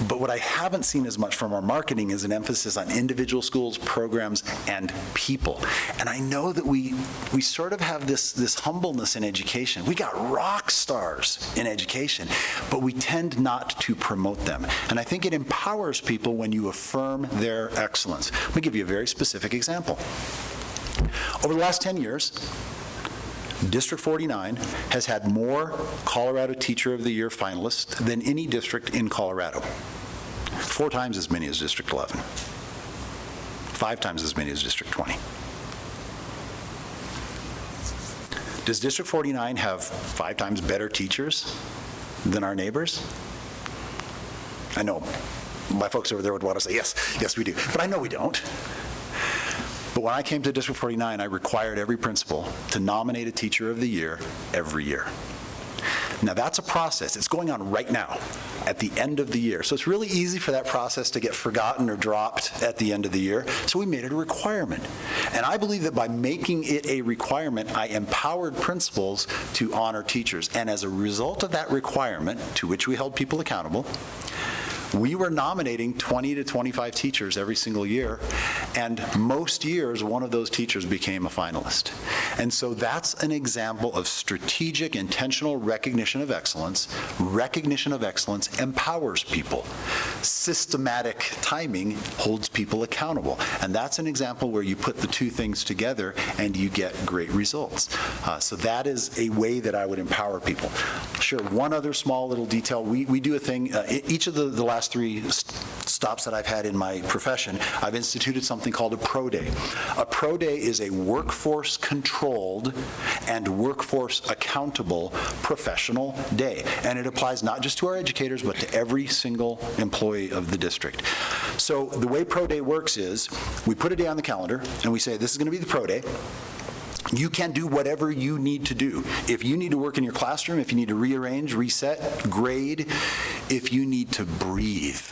But what I haven't seen as much from our marketing is an emphasis on individual schools, programs, and people. And I know that we sort of have this humbleness in education. We got rock stars in education, but we tend not to promote them. And I think it empowers people when you affirm their excellence. Let me give you a very specific example. Over the last 10 years, District 49 has had more Colorado Teacher of the Year finalists than any district in Colorado. 4 times as many as District 11. 5 times as many as District 20. Does District 49 have 5 times better teachers than our neighbors? I know my folks over there would want to say, yes, we do. But I know we don't. But when I came to District 49, I required every principal to nominate a Teacher of the Year every year. Now, that's a process. It's going on right now at the end of the year. So it's really easy for that process to get forgotten or dropped at the end of the year. So we made it a requirement. And I believe that by making it a requirement, I empowered principals to honor teachers. And as a result of that requirement, to which we held people accountable, we were nominating 20 to 25 teachers every single year, and most years, one of those teachers became a finalist. And so that's an example of strategic, intentional recognition of excellence. Recognition of excellence empowers people. Systematic timing holds people accountable. And that's an example where you put the two things together and you get great results. So that is a way that I would empower people. Sure, one other small little detail. We do a thing, each of the last 3 stops that I've had in my profession, I've instituted something called a Pro Day. A Pro Day is a workforce-controlled and workforce-accountable professional day. And it applies not just to our educators, but to every single employee of the district. So the way Pro Day works is we put a day on the calendar and we say, this is going to be the Pro Day. You can do whatever you need to do. If you need to work in your classroom, if you need to rearrange, reset, grade, if you need to breathe,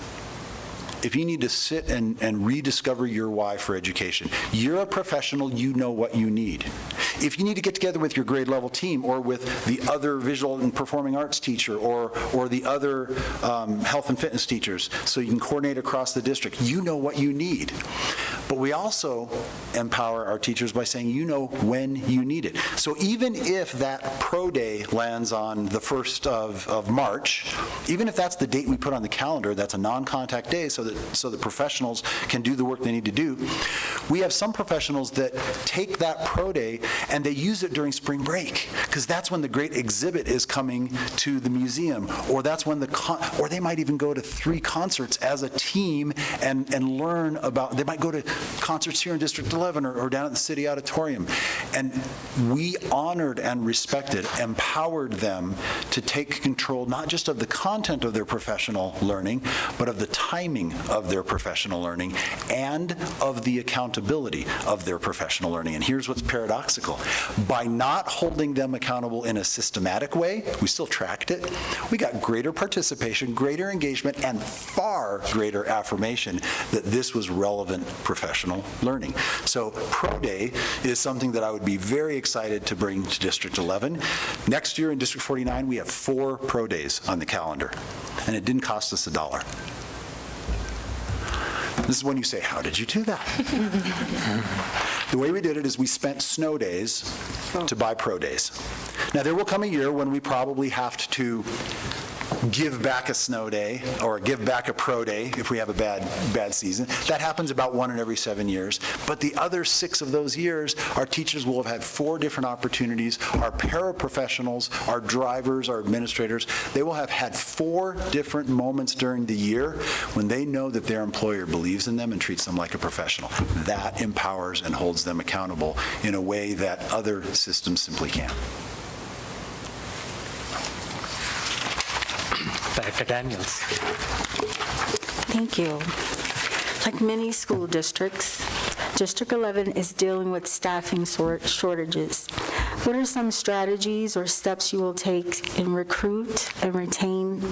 if you need to sit and rediscover your why for education, you're a professional, you know what you need. If you need to get together with your grade level team or with the other visual and performing arts teacher or the other health and fitness teachers so you can coordinate across the district, you know what you need. But we also empower our teachers by saying, you know when you need it. So even if that pro day lands on the 1st of March, even if that's the date we put on the calendar, that's a non-contact day so that professionals can do the work they need to do, we have some professionals that take that pro day and they use it during spring break, because that's when the great exhibit is coming to the museum, or that's when or they might even go to 3 concerts as a team and learn about, they might go to concerts here in District 11 or down at the City Auditorium. And we honored and respected, empowered them to take control not just of the content of their professional learning, but of the timing of their professional learning and of the accountability of their professional learning. And here's what's paradoxical. By not holding them accountable in a systematic way, we still tracked it, we got greater participation, greater engagement, and far greater affirmation that this was relevant professional learning. So Pro Day is something that I would be very excited to bring to District 11. Next year in District 49, we have 4 Pro Days on the calendar, and it didn't cost us $1. This is when you say, how did you do that? The way we did it is we spent snow days to buy Pro Days. Now, there will come a year when we probably have to give back a snow day or give back a pro day if we have a bad season. That happens about 1 in every 7 years. But the other 6 of those years, our teachers will have had 4 different opportunities. Our paraprofessionals, our drivers, our administrators, they will have had 4 different moments during the year when they know that their employer believes in them and treats them like a professional. That empowers and holds them accountable in a way that other systems simply can't. Director Daniels. Thank you. Like many school districts, District 11 is dealing with staffing shortages. What are some strategies or steps you will take to recruit and retain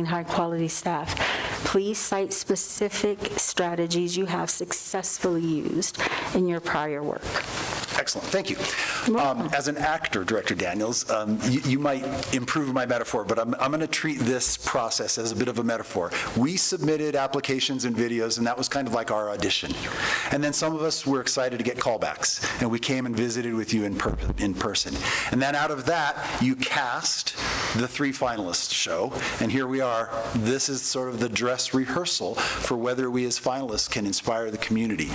high-quality staff? Please cite specific strategies you have successfully used in your prior work. Excellent, thank you. As an actor, Director Daniels, you might improve my metaphor, but I'm going to treat this process as a bit of a metaphor. We submitted applications and videos, and that was kind of like our audition. And then some of us were excited to get callbacks, and we came and visited with you in person. And then out of that, you cast the 3 finalists show, and here we are. This is sort of the dress rehearsal for whether we as finalists can inspire the community.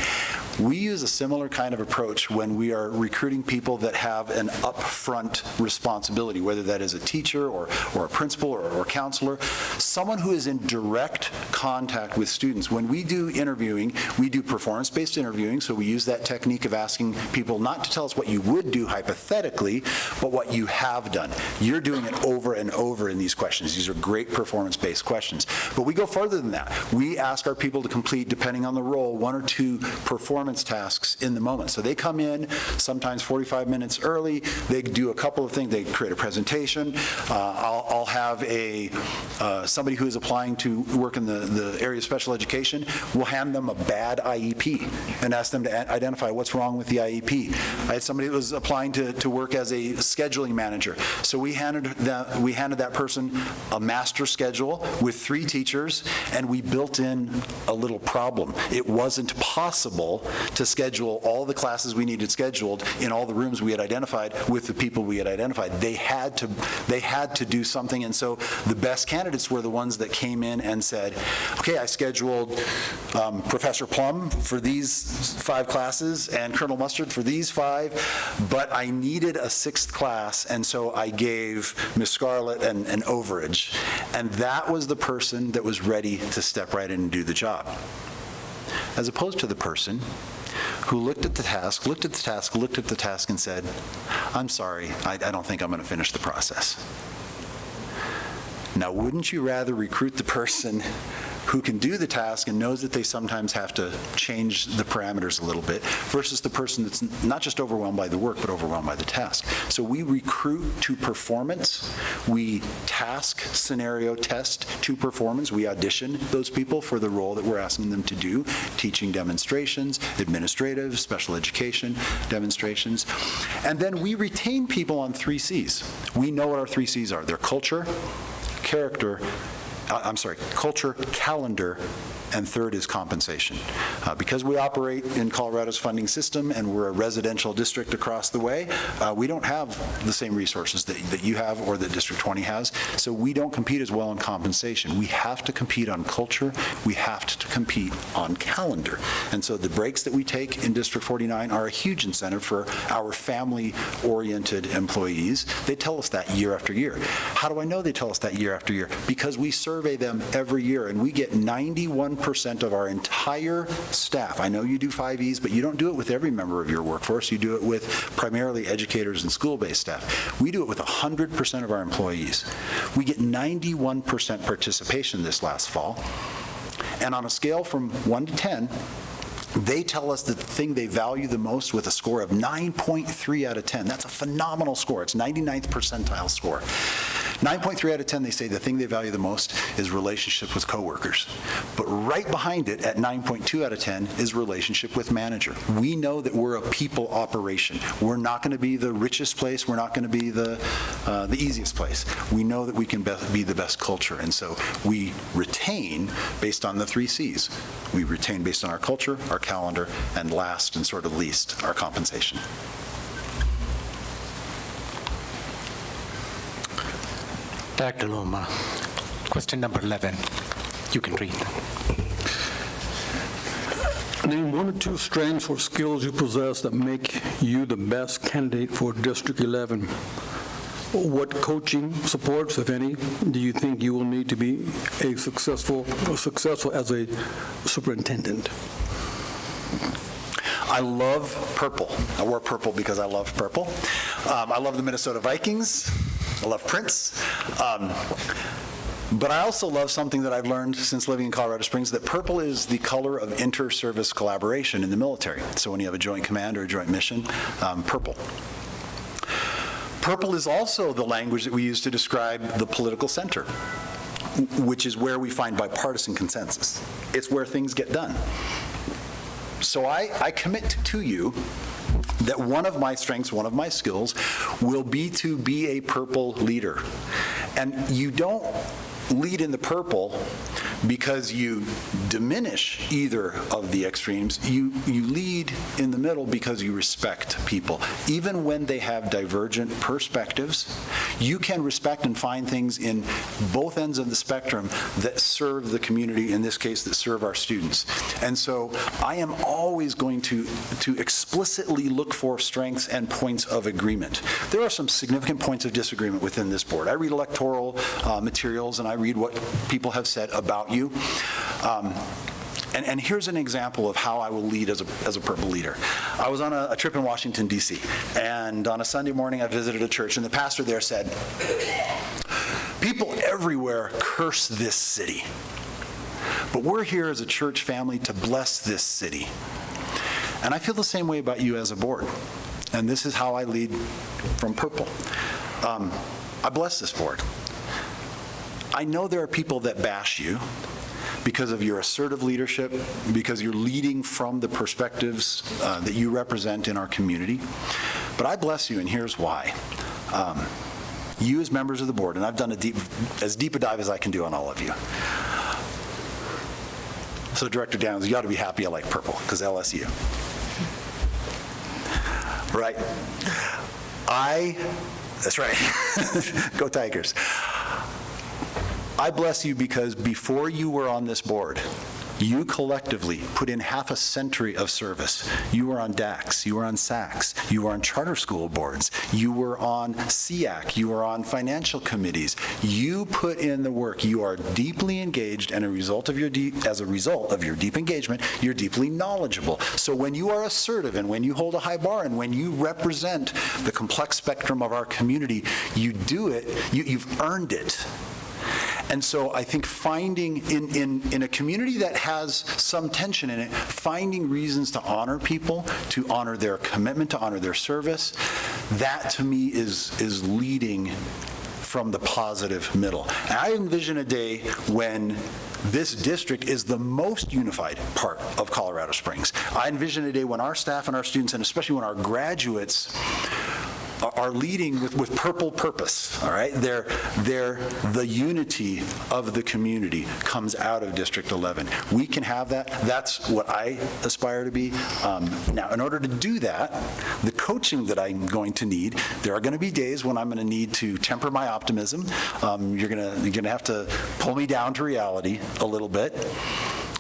We use a similar kind of approach when we are recruiting people that have an upfront responsibility, whether that is a teacher or a principal or counselor, someone who is in direct contact with students. When we do interviewing, we do performance-based interviewing, so we use that technique of asking people not to tell us what you would do hypothetically, but what you have done. You're doing it over and over in these questions. These are great performance-based questions. But we go further than that. We ask our people to complete, depending on the role, 1 or 2 performance tasks in the moment. So they come in sometimes 45 minutes early. They do a couple of things. They create a presentation. I'll have somebody who is applying to work in the area of special education. We'll hand them a bad IEP and ask them to identify what's wrong with the IEP. I had somebody that was applying to work as a scheduling manager. So we handed that person a master schedule with 3 teachers, and we built in a little problem. It wasn't possible to schedule all the classes we needed scheduled in all the rooms we had identified with the people we had identified. They had to do something, and so the best candidates were the ones that came in and said, okay, I scheduled Professor Plum for these 5 classes and Colonel Mustard for these 5, but I needed a 6th class, and so I gave Miss Scarlett an overage. And that was the person that was ready to step right in and do the job. As opposed to the person who looked at the task, and said, I'm sorry, I don't think I'm going to finish the process. Now, wouldn't you rather recruit the person who can do the task and knows that they sometimes have to change the parameters a little bit versus the person that's not just overwhelmed by the work, but overwhelmed by the task? So we recruit to performance. We task scenario test to performance. We audition those people for the role that we're asking them to do, teaching demonstrations, administrative, special education demonstrations. And then we retain people on 3 Cs. We know what our 3 Cs are. They're culture, calendar, and third is compensation. Because we operate in Colorado's funding system and we're a residential district across the way, we don't have the same resources that you have or that District 20 has, so we don't compete as well on compensation. We have to compete on culture, we have to compete on calendar. And so the breaks that we take in District 49 are a huge incentive for our family-oriented employees. They tell us that year after year. How do I know they tell us that year after year? Because we survey them every year, and we get 91% of our entire staff. I know you do 5Es, but you don't do it with every member of your workforce. You do it with primarily educators and school-based staff. We do it with 100% of our employees. We get 91% participation this last fall. And on a scale from 1 to 10, they tell us that the thing they value the most with a score of 9.3 out of 10. That's a phenomenal score. It's 99th percentile score. 9.3 out of 10, they say the thing they value the most is relationship with coworkers. But right behind it, at 9.2 out of 10, is relationship with manager. We know that we're a people operation. We're not going to be the richest place. We're not going to be the easiest place. We know that we can be the best culture. And so we retain based on the 3 Cs. We retain based on our culture, our calendar, and last and sort of least, our compensation. Dr. Loma, question number 11. You can read. Name 1 or 2 strengths or skills you possess that make you the best candidate for District 11. What coaching supports, if any, do you think you will need to be successful as a superintendent? I love purple. I wore purple because I love purple. I love the Minnesota Vikings. I love Prince. But I also love something that I've learned since living in Colorado Springs, that purple is the color of inter-service collaboration in the military. So when you have a joint command or a joint mission, purple. Purple is also the language that we use to describe the political center, which is where we find bipartisan consensus. It's where things get done. So I commit to you that one of my strengths, one of my skills, will be to be a purple leader. And you don't lead in the purple because you diminish either of the extremes. You lead in the middle because you respect people. Even when they have divergent perspectives, you can respect and find things in both ends of the spectrum that serve the community, in this case, that serve our students. And so I am always going to explicitly look for strengths and points of agreement. There are some significant points of disagreement within this board. I read electoral materials and I read what people have said about you. And here's an example of how I will lead as a purple leader. I was on a trip in Washington, D.C., and on a Sunday morning I visited a church, and the pastor there said, "People everywhere curse this city, but we're here as a church family to bless this city." And I feel the same way about you as a board, and this is how I lead from purple. I bless this board. I know there are people that bash you because of your assertive leadership, because you're leading from the perspectives that you represent in our community. But I bless you, and here's why. You as members of the board, and I've done as deep a dive as I can do on all of you. So Director Downs, you ought to be happy I like purple, because LSU. Right? That's right. Go Tigers. I bless you because before you were on this board, you collectively put in half a century of service. You were on DACs, you were on SACs, you were on charter school boards, you were on SEAC, you were on financial committees. You put in the work. You are deeply engaged, and as a result of your deep engagement, you're deeply knowledgeable. So when you are assertive and when you hold a high bar and when you represent the complex spectrum of our community, you do it, you've earned it. And so I think finding, in a community that has some tension in it, finding reasons to honor people, to honor their commitment, to honor their service, that to me is leading from the positive middle. And I envision a day when this district is the most unified part of Colorado Springs. I envision a day when our staff and our students, and especially when our graduates, are leading with purple purpose, all right? The unity of the community comes out of District 11. We can have that. That's what I aspire to be. Now, in order to do that, the coaching that I'm going to need, there are going to be days when I'm going to need to temper my optimism. You're going to have to pull me down to reality a little bit.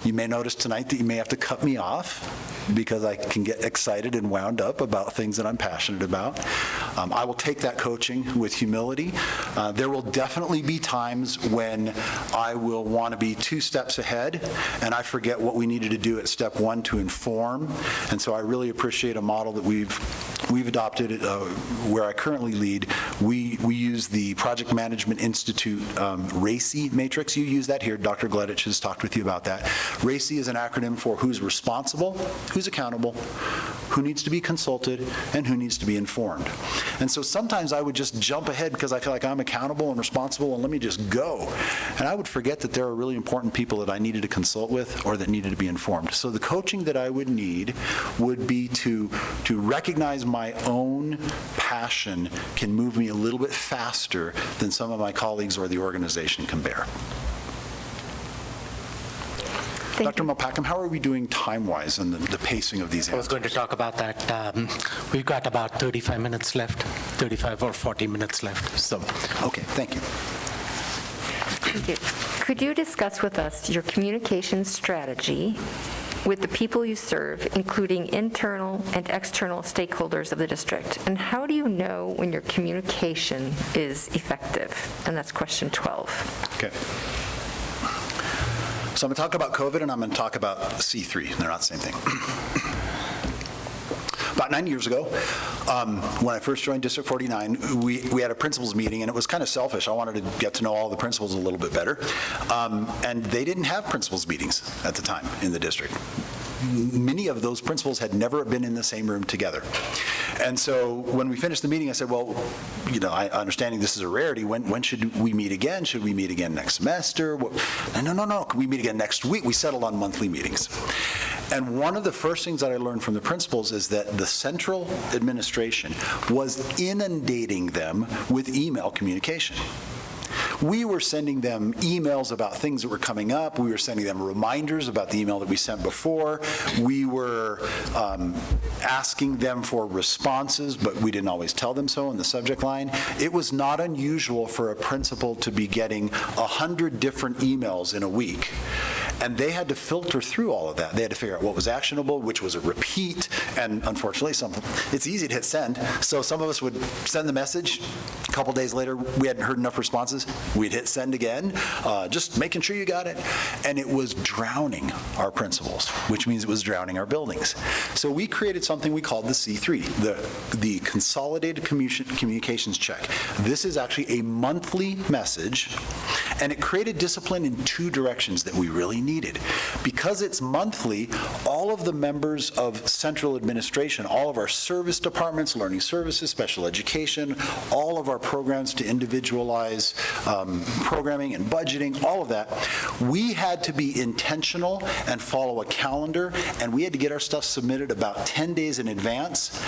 You may notice tonight that you may have to cut me off because I can get excited and wound up about things that I'm passionate about. I will take that coaching with humility. There will definitely be times when I will want to be 2 steps ahead, and I forget what we needed to do at step 1 to inform. And so I really appreciate a model that we've adopted where I currently lead. We use the Project Management Institute RACI matrix. You use that here. Dr. Gleditch has talked with you about that. RACI is an acronym for who's responsible, who's accountable, who needs to be consulted, and who needs to be informed. And so sometimes I would just jump ahead because I feel like I'm accountable and responsible, and let me just go. And I would forget that there are really important people that I needed to consult with or that needed to be informed. So the coaching that I would need would be to recognize my own passion can move me a little bit faster than some of my colleagues or the organization can bear. Dr. Malpacum, how are we doing time-wise in the pacing of these I was going to talk about that. We've got about 35 minutes left, 35 or 40 minutes left. So, okay, thank you. Thank you. Could you discuss with us your communication strategy with the people you serve, including internal and external stakeholders of the district? And how do you know when your communication is effective? And that's question 12. Okay. So I'm going to talk about COVID, and I'm going to talk about C3. They're not the same thing. About 9 years ago, when I first joined District 49, we had a principals meeting, and it was kind of selfish. I wanted to get to know all the principals a little bit better. And they didn't have principals meetings at the time in the district. Many of those principals had never been in the same room together. And so when we finished the meeting, I said, well, you know, understanding this is a rarity, when should we meet again? Should we meet again next semester? No. Can we meet again next week? We settled on monthly meetings. And one of the first things that I learned from the principals is that the central administration was inundating them with email communication. We were sending them emails about things that were coming up. We were sending them reminders about the email that we sent before. We were asking them for responses, but we didn't always tell them so in the subject line. It was not unusual for a principal to be getting 100 different emails in a week. And they had to filter through all of that. They had to figure out what was actionable, which was a repeat, and unfortunately, it's easy to hit send. So some of us would send the message. A couple days later, we hadn't heard enough responses. We'd hit send again, just making sure you got it. And it was drowning our principals, which means it was drowning our buildings. So we created something we called the C3, the Consolidated Communications Check. This is actually a monthly message, and it created discipline in 2 directions that we really needed. Because it's monthly, all of the members of central administration, all of our service departments, learning services, special education, all of our programs to individualize programming and budgeting, all of that, we had to be intentional and follow a calendar, and we had to get our stuff submitted about 10 days in advance.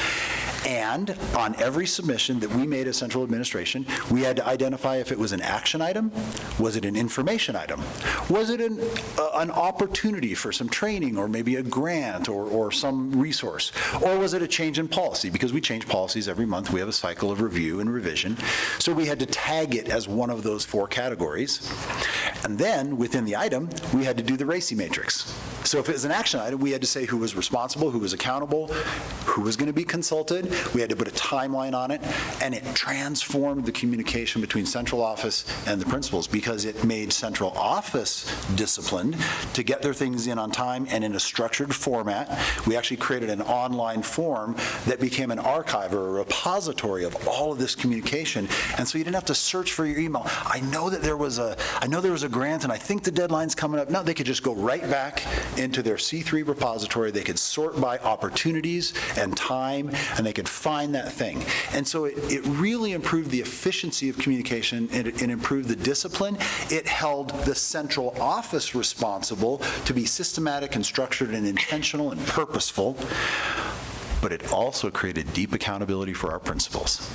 And on every submission that we made as central administration, we had to identify if it was an action item, was it an information item, was it an opportunity for some training or maybe a grant or some resource, or was it a change in policy? Because we change policies every month. We have a cycle of review and revision. So we had to tag it as one of those 4 categories. And then within the item, we had to do the RACI matrix. So if it was an action item, we had to say who was responsible, who was accountable, who was going to be consulted. We had to put a timeline on it, and it transformed the communication between central office and the principals because it made central office disciplined to get their things in on time and in a structured format. We actually created an online form that became an archive or a repository of all of this communication, and so you didn't have to search for your email. I know there was a grant, and I think the deadline's coming up. No, they could just go right back into their C3 repository. They could sort by opportunities and time, and they could find that thing. And so it really improved the efficiency of communication, and it improved the discipline. It held the central office responsible to be systematic and structured and intentional and purposeful. but it also created deep accountability for our principals.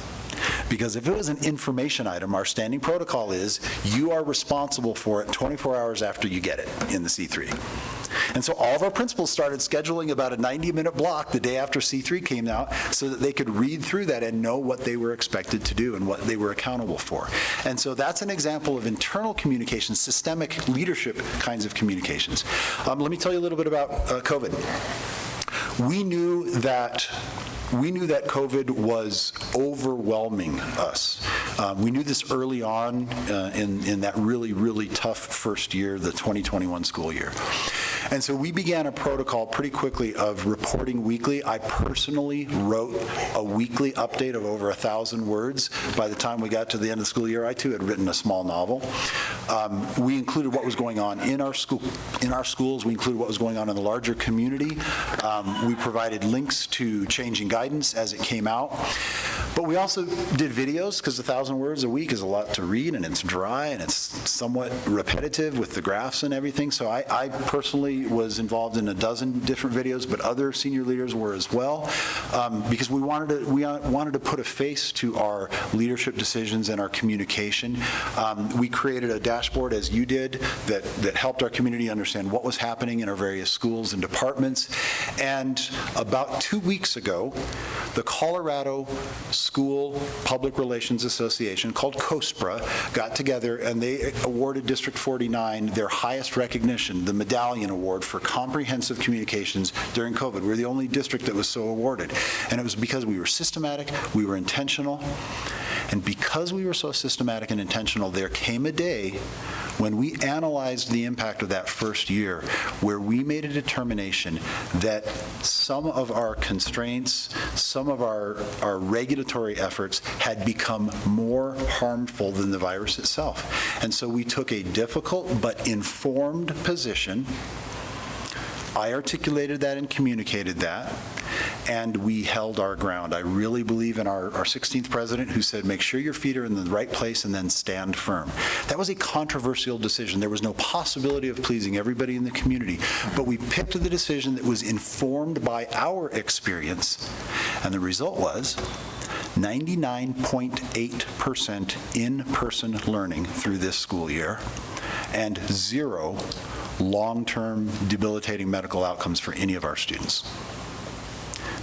Because if it was an information item, our standing protocol is you are responsible for it 24 hours after you get it in the C3. And so all of our principals started scheduling about a 90-minute block the day after C3 came out so that they could read through that and know what they were expected to do and what they were accountable for. And so that's an example of internal communication, systemic leadership kinds of communications. Let me tell you a little bit about COVID. We knew that COVID was overwhelming us. We knew this early on in that really, really tough first year, the 2021 school year. And so we began a protocol pretty quickly of reporting weekly. I personally wrote a weekly update of over 1,000 words. By the time we got to the end of the school year, I too had written a small novel. We included what was going on in our schools. We included what was going on in the larger community. We provided links to changing guidance as it came out. But we also did videos, because 1,000 words a week is a lot to read, and it's dry, and it's somewhat repetitive with the graphs and everything. So I personally was involved in a dozen different videos, but other senior leaders were as well, because we wanted to put a face to our leadership decisions and our communication. We created a dashboard, as you did, that helped our community understand what was happening in our various schools and departments. And about 2 weeks ago, the Colorado School Public Relations Association, called COSPRA, got together and they awarded District 49 their highest recognition, the Medallion Award for Comprehensive Communications during COVID. We were the only district that was so awarded. And it was because we were systematic, we were intentional, and because we were so systematic and intentional, there came a day when we analyzed the impact of that first year, where we made a determination that some of our constraints, some of our regulatory efforts had become more harmful than the virus itself. And so we took a difficult but informed position. I articulated that and communicated that, and we held our ground. I really believe in our 16th president, who said, make sure your feet are in the right place and then stand firm. That was a controversial decision. There was no possibility of pleasing everybody in the community, but we picked the decision that was informed by our experience, and the result was 99.8% in-person learning through this school year, and 0 long-term debilitating medical outcomes for any of our students.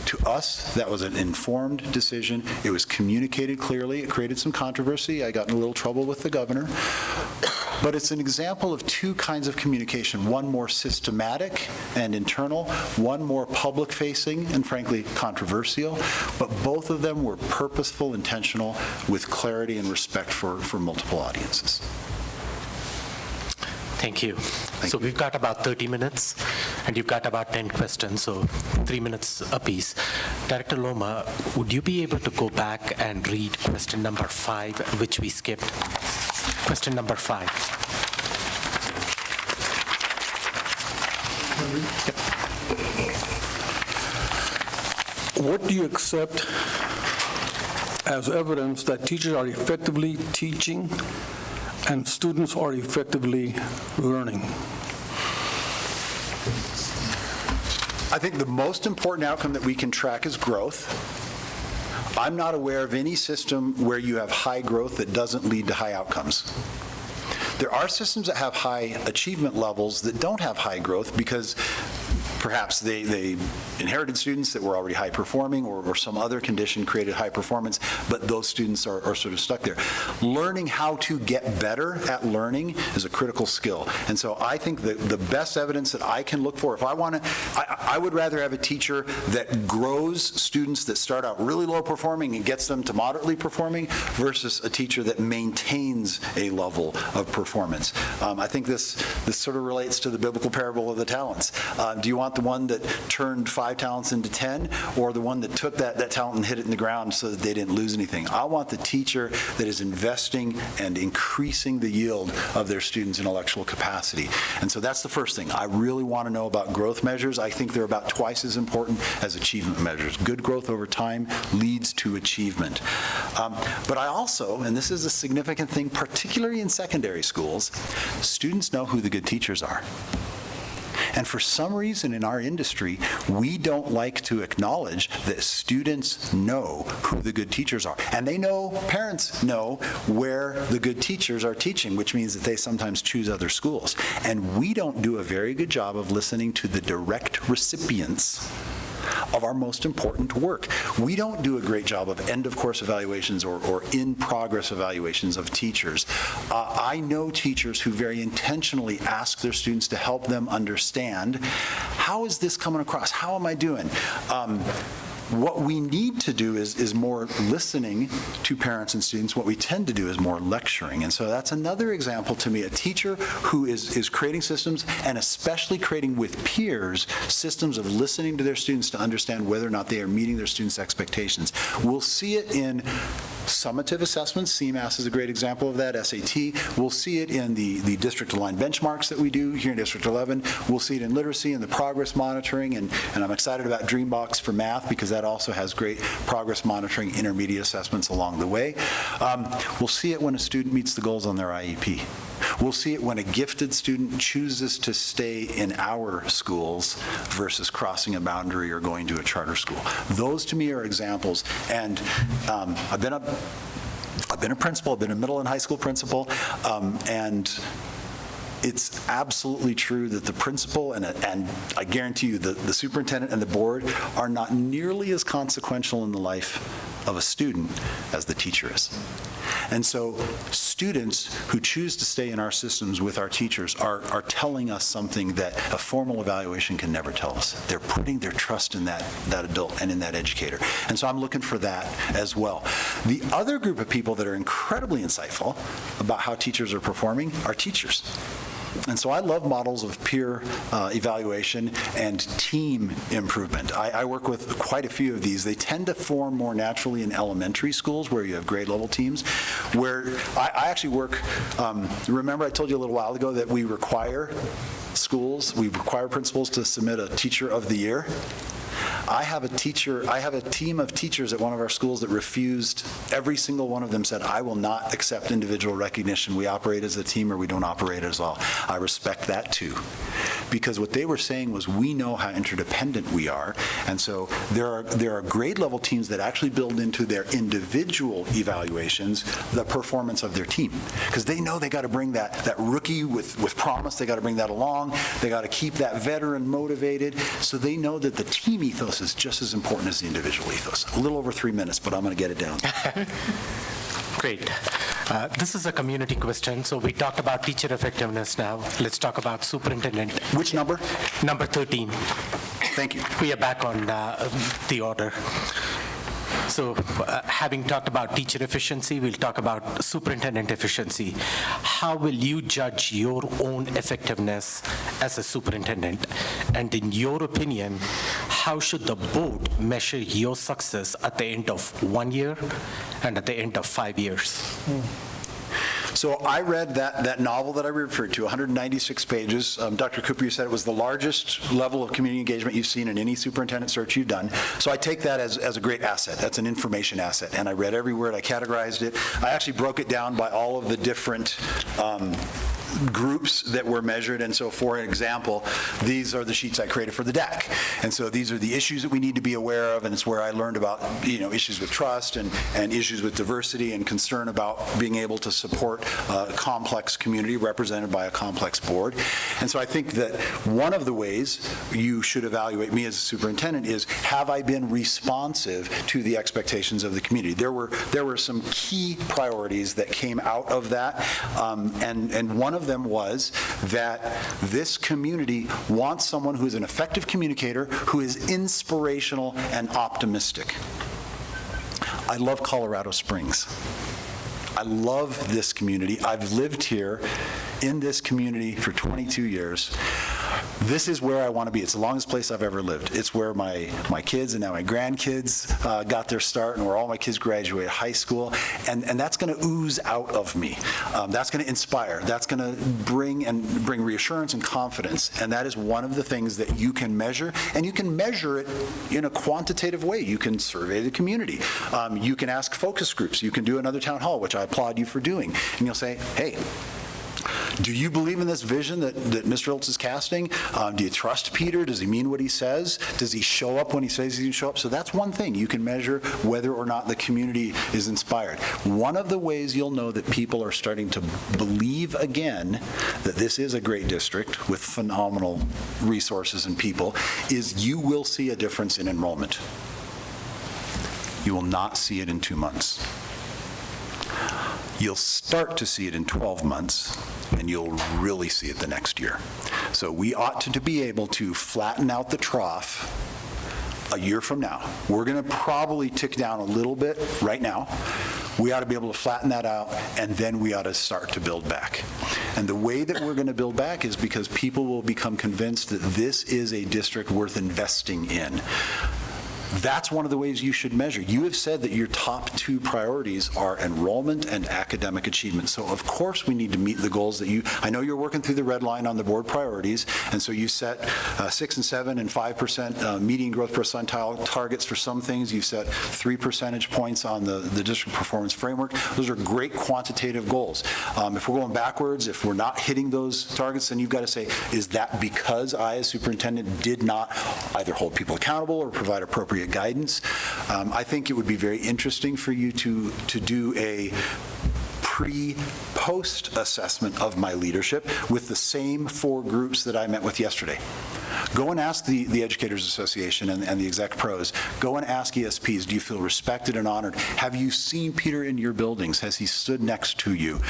To us, that was an informed decision. It was communicated clearly. It created some controversy. I got in a little trouble with the governor. But it's an example of two kinds of communication, one more systematic and internal, one more public-facing and, frankly, controversial. But both of them were purposeful, intentional, with clarity and respect for multiple audiences. Thank you. So we've got about 30 minutes, and you've got about 10 questions, so 3 minutes apiece. Director Loma, would you be able to go back and read question number 5, which we skipped? Question number 5. What do you accept as evidence that teachers are effectively teaching and students are effectively learning? I think the most important outcome that we can track is growth. I'm not aware of any system where you have high growth that doesn't lead to high outcomes. There are systems that have high achievement levels that don't have high growth because perhaps they inherited students that were already high performing, or some other condition created high performance, but those students are sort of stuck there. Learning how to get better at learning is a critical skill. And so I think that the best evidence that I can look for, if I want to, I would rather have a teacher that grows students that start out really low performing and gets them to moderately performing versus a teacher that maintains a level of performance. I think this sort of relates to the biblical parable of the talents. Do you want the one that turned 5 talents into 10, or the one that took that talent and hit it in the ground so that they didn't lose anything? I want the teacher that is investing and increasing the yield of their students' intellectual capacity. And so that's the first thing. I really want to know about growth measures. I think they're about twice as important as achievement measures. Good growth over time leads to achievement. But I also, and this is a significant thing, particularly in secondary schools, students know who the good teachers are. And for some reason in our industry, we don't like to acknowledge that students know who the good teachers are. And they know, parents know where the good teachers are teaching, which means that they sometimes choose other schools. And we don't do a very good job of listening to the direct recipients of our most important work. We don't do a great job of end-of-course evaluations or in-progress evaluations of teachers. I know teachers who very intentionally ask their students to help them understand, how is this coming across? How am I doing? What we need to do is more listening to parents and students. What we tend to do is more lecturing. And so that's another example to me, a teacher who is creating systems, and especially creating with peers systems of listening to their students to understand whether or not they are meeting their students' expectations. We'll see it in summative assessments. CMAS is a great example of that, SAT. We'll see it in the district-aligned benchmarks that we do here in District 11. We'll see it in literacy and the progress monitoring, and I'm excited about Dreambox for math because that also has great progress monitoring, intermediate assessments along the way. We'll see it when a student meets the goals on their IEP. We'll see it when a gifted student chooses to stay in our schools versus crossing a boundary or going to a charter school. Those, to me, are examples. And I've been a principal, I've been a middle and high school principal, and it's absolutely true that the principal and I guarantee you the superintendent and the board are not nearly as consequential in the life of a student as the teacher is. And so students who choose to stay in our systems with our teachers are telling us something that a formal evaluation can never tell us. They're putting their trust in that adult and in that educator. And so I'm looking for that as well. The other group of people that are incredibly insightful about how teachers are performing are teachers. And so I love models of peer evaluation and team improvement. I work with quite a few of these. They tend to form more naturally in elementary schools where you have grade level teams, where I actually work, remember I told you a little while ago that we require principals to submit a Teacher of the Year. I have a team of teachers at one of our schools that refused. Every single one of them said, I will not accept individual recognition. We operate as a team or we don't operate as all. I respect that too. Because what they were saying was, we know how interdependent we are. And so there are grade level teams that actually build into their individual evaluations the performance of their team. Because they know they got to bring that rookie with promise, they got to bring that along. They got to keep that veteran motivated. So they know that the team ethos is just as important as the individual ethos. A little over 3 minutes, but I'm going to get it down. Great. This is a community question. So we talked about teacher effectiveness now. Let's talk about superintendent. Which number? Number 13. Thank you. We are back on the order. So having talked about teacher efficiency, we'll talk about superintendent efficiency. How will you judge your own effectiveness as a superintendent? And in your opinion, how should the board measure your success at the end of 1 year and at the end of 5 years? So I read that novel that I referred to, 196 pages. Dr. Cooper, you said it was the largest level of community engagement you've seen in any superintendent search you've done. So I take that as a great asset. That's an information asset. And I read every word. I categorized it. I actually broke it down by all of the different groups that were measured. And so, for example, these are the sheets I created for the DAC. And so these are the issues that we need to be aware of, and it's where I learned about, issues with trust and issues with diversity and concern about being able to support a complex community represented by a complex board. And so I think that one of the ways you should evaluate me as a superintendent is, have I been responsive to the expectations of the community? There were some key priorities that came out of that, and one of them was that this community wants someone who is an effective communicator, who is inspirational and optimistic. I love Colorado Springs. I love this community. I've lived here in this community for 22 years. This is where I want to be. It's the longest place I've ever lived. It's where my kids and now my grandkids got their start, and where all my kids graduated high school. And that's going to ooze out of me. That's going to inspire. That's going to bring reassurance and confidence. And that is one of the things that you can measure, and you can measure it in a quantitative way. You can survey the community. You can ask focus groups. You can do another town hall, which I applaud you for doing. And you'll say, hey, Do you believe in this vision that Mr. Hilts is casting? Do you trust Peter? Does he mean what he says? Does he show up when he says he's going to show up? So that's one thing. You can measure whether or not the community is inspired. One of the ways you'll know that people are starting to believe again that this is a great district with phenomenal resources and people is you will see a difference in enrollment. You will not see it in 2 months. You'll start to see it in 12 months, and you'll really see it the next year. So we ought to be able to flatten out the trough a year from now. We're going to probably tick down a little bit right now. We ought to be able to flatten that out, and then we ought to start to build back. And the way that we're going to build back is because people will become convinced that this is a district worth investing in. That's one of the ways you should measure. You have said that your top 2 priorities are enrollment and academic achievement. So of course we need to meet the goals that I know you're working through the red line on the board priorities, and so you set 6 and 7 and 5% median growth percentile targets for some things. You set 3 percentage points on the district performance framework. Those are great quantitative goals. If we're going backwards, if we're not hitting those targets, then you've got to say, is that because I, as superintendent, did not either hold people accountable or provide appropriate guidance? I think it would be very interesting for you to do a pre-post assessment of my leadership with the same 4 groups that I met with yesterday. Go and ask the Educators Association and the exec pros. Go and ask ESPs, do you feel respected and honored? Have you seen Peter in your buildings? Has he stood next to you?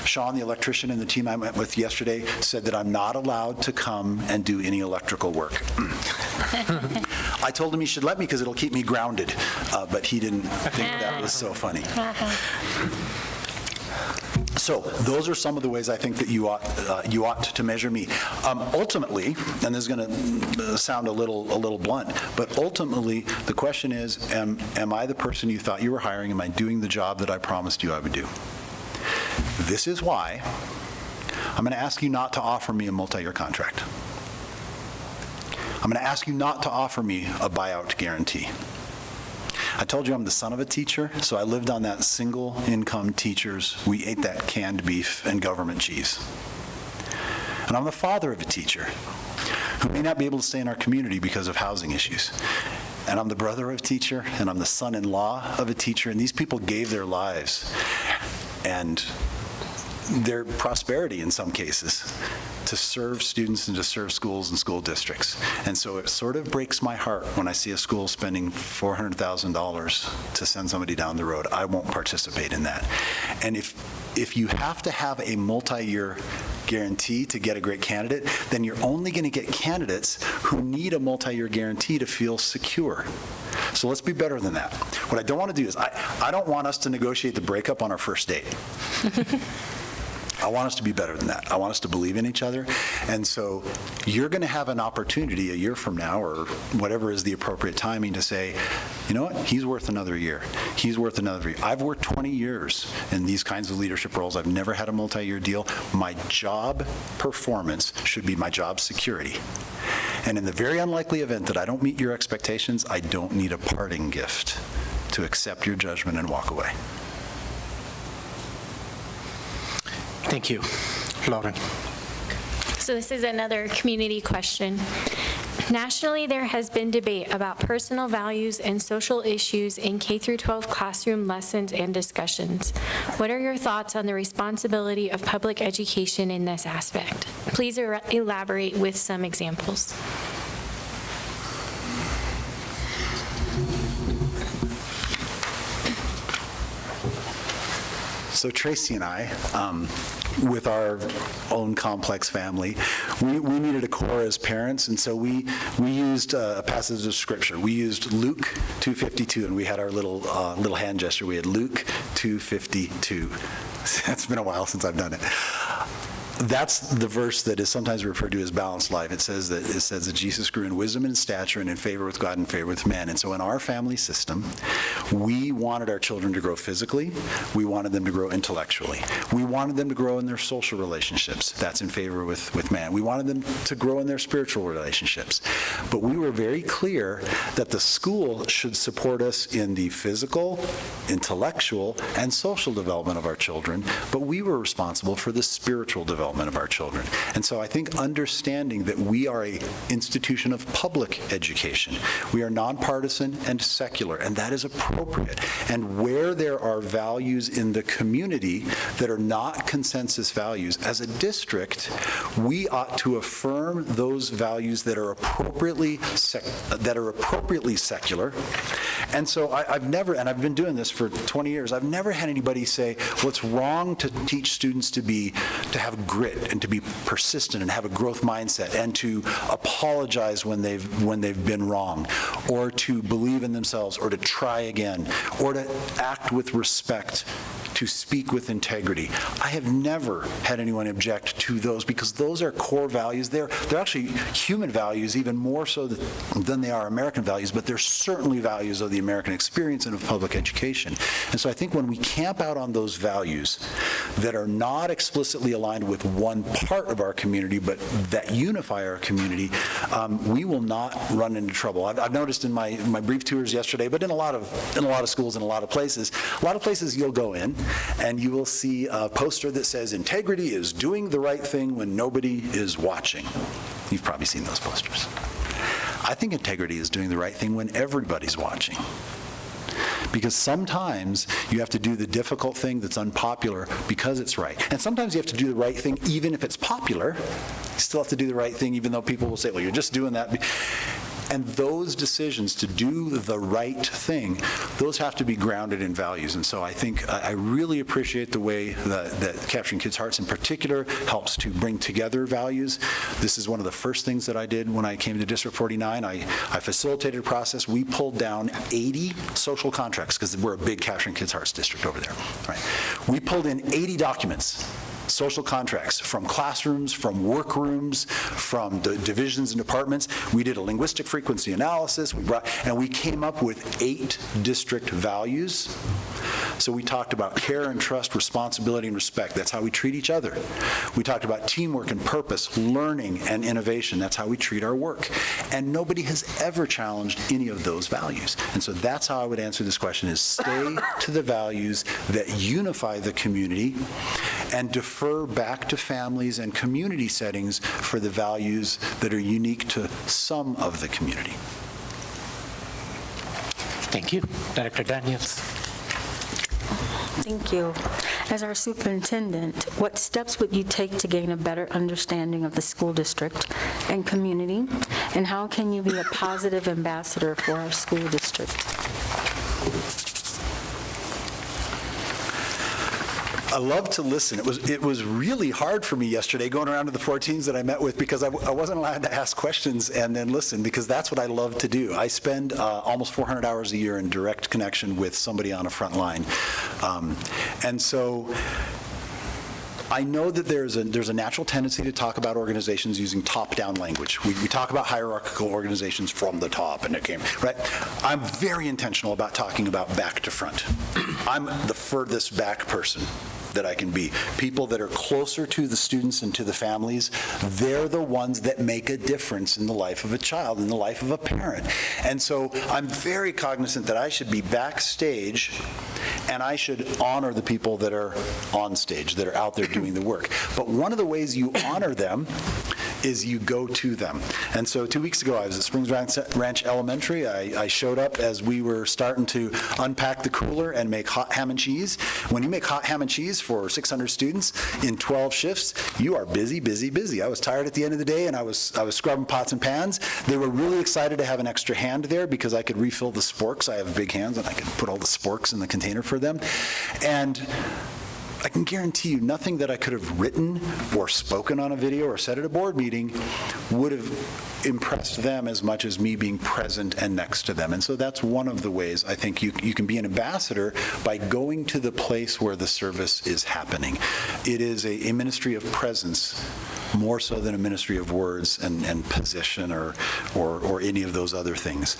Sean, the electrician, and the team I met with yesterday said that I'm not allowed to come and do any electrical work. I told him he should let me because it'll keep me grounded, but he didn't think that was so funny. So those are some of the ways I think that you ought to measure me. Ultimately, and this is going to sound a little blunt, but ultimately the question is, am I the person you thought you were hiring? Am I doing the job that I promised you I would do? This is why I'm going to ask you not to offer me a multi-year contract. I'm going to ask you not to offer me a buyout guarantee. I told you I'm the son of a teacher, so I lived on that single income teachers. We ate that canned beef and government cheese. And I'm the father of a teacher who may not be able to stay in our community because of housing issues. And I'm the brother of a teacher, and I'm the son-in-law of a teacher, and these people gave their lives and their prosperity in some cases to serve students and to serve schools and school districts. And so it sort of breaks my heart when I see a school spending $400,000 to send somebody down the road. I won't participate in that. And if you have to have a multi-year guarantee to get a great candidate, then you're only going to get candidates who need a multi-year guarantee to feel secure. So let's be better than that. What I don't want to do is, I don't want us to negotiate the breakup on our first date. I want us to be better than that. I want us to believe in each other. And so you're going to have an opportunity a year from now, or whatever is the appropriate timing, to say, you know what, he's worth another year. He's worth another year. I've worked 20 years in these kinds of leadership roles. I've never had a multi-year deal. My job performance should be my job security. And in the very unlikely event that I don't meet your expectations, I don't need a parting gift to accept your judgment and walk away. Thank you. Lauren. So this is another community question. Nationally, there has been debate about personal values and social issues in K-12 classroom lessons and discussions. What are your thoughts on the responsibility of public education in this aspect? Please elaborate with some examples. So Tracy and I, with our own complex family, we needed a core as parents, and so we used a passage of scripture. We used Luke 2:52, and we had our little hand gesture. We had Luke 2:52. It's been a while since I've done it. that's the verse that is sometimes referred to as balanced life. It says that Jesus grew in wisdom and stature and in favor with God and favor with men. And so in our family system, we wanted our children to grow physically. We wanted them to grow intellectually. We wanted them to grow in their social relationships. That's in favor with man. We wanted them to grow in their spiritual relationships. But we were very clear that the school should support us in the physical, intellectual, and social development of our children, but we were responsible for the spiritual development of our children. And so I think understanding that we are an institution of public education, we are nonpartisan and secular, and that is appropriate. And where there are values in the community that are not consensus values, as a district, we ought to affirm those values that are appropriately secular. And so I've never, and I've been doing this for 20 years, I've never had anybody say, well, it's wrong to teach students to have grit and to be persistent and have a growth mindset and to apologize when they've been wrong, or to believe in themselves, or to try again, or to act with respect, to speak with integrity. I have never had anyone object to those, because those are core values. They're actually human values, even more so than they are American values, but they're certainly values of the American experience and of public education. And so I think when we camp out on those values that are not explicitly aligned with one part of our community, but that unify our community, we will not run into trouble. I've noticed in my brief tours yesterday, but in a lot of schools, in a lot of places you'll go in and you will see a poster that says integrity is doing the right thing when nobody is watching. You've probably seen those posters. I think integrity is doing the right thing when everybody's watching. Because sometimes you have to do the difficult thing that's unpopular because it's right. And sometimes you have to do the right thing even if it's popular. You still have to do the right thing even though people will say, well, you're just doing that. And those decisions to do the right thing, those have to be grounded in values. And so I think I really appreciate the way that Capturing Kids' Hearts in particular helps to bring together values. This is one of the first things that I did when I came to District 49. I facilitated a process. We pulled down 80 social contracts, because we're a big Capturing Kids' Hearts district over there. Right? We pulled in 80 documents, social contracts, from classrooms, from workrooms, from the divisions and departments. We did a linguistic frequency analysis, and we came up with 8 district values. So we talked about care and trust, responsibility and respect. That's how we treat each other. We talked about teamwork and purpose, learning and innovation. That's how we treat our work. And nobody has ever challenged any of those values. And so that's how I would answer this question, is stay to the values that unify the community and defer back to families and community settings for the values that are unique to some of the community. Thank you. Director Daniels. Thank you. As our superintendent, what steps would you take to gain a better understanding of the school district and community, and how can you be a positive ambassador for our school district? I love to listen. It was really hard for me yesterday going around to the 14s that I met with, because I wasn't allowed to ask questions and then listen, because that's what I love to do. I spend almost 400 hours a year in direct connection with somebody on a front line. And so I know that there's a natural tendency to talk about organizations using top-down language. We talk about hierarchical organizations from the top, and it came, right? I'm very intentional about talking about back to front. I'm the furthest back person that I can be. People that are closer to the students and to the families, they're the ones that make a difference in the life of a child, in the life of a parent. And so I'm very cognizant that I should be backstage, and I should honor the people that are on stage, that are out there doing the work. But one of the ways you honor them is you go to them. And so 2 weeks ago, I was at Springs Ranch Elementary. I showed up as we were starting to unpack the cooler and make hot ham and cheese. When you make hot ham and cheese for 600 students in 12 shifts, you are busy, busy, busy. I was tired at the end of the day, and I was scrubbing pots and pans. They were really excited to have an extra hand there because I could refill the sporks. I have big hands, and I could put all the sporks in the container for them. And I can guarantee you nothing that I could have written or spoken on a video or said at a board meeting would have impressed them as much as me being present and next to them. And so that's one of the ways I think you can be an ambassador, by going to the place where the service is happening. It is a ministry of presence, more so than a ministry of words and position or any of those other things.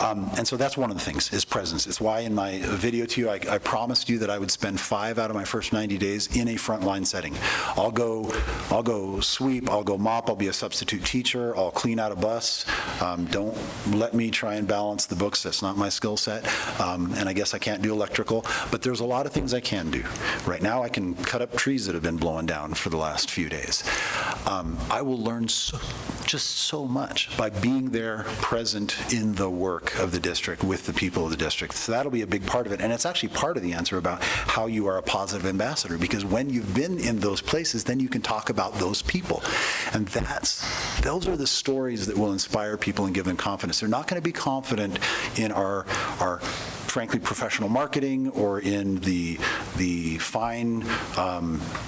And so that's one of the things, is presence. It's why in my video to you, I promised you that I would spend 5 out of my first 90 days in a frontline setting. I'll go sweep, I'll go mop, I'll be a substitute teacher, I'll clean out a bus. Don't let me try and balance the books. That's not my skill set. And I guess I can't do electrical, but there's a lot of things I can do. Right now, I can cut up trees that have been blowing down for the last few days. I will learn just so much by being there, present in the work of the district with the people of the district. So that'll be a big part of it. And it's actually part of the answer about how you are a positive ambassador, because when you've been in those places, then you can talk about those people. And those are the stories that will inspire people and give them confidence. They're not going to be confident in our frankly, professional marketing or in the fine,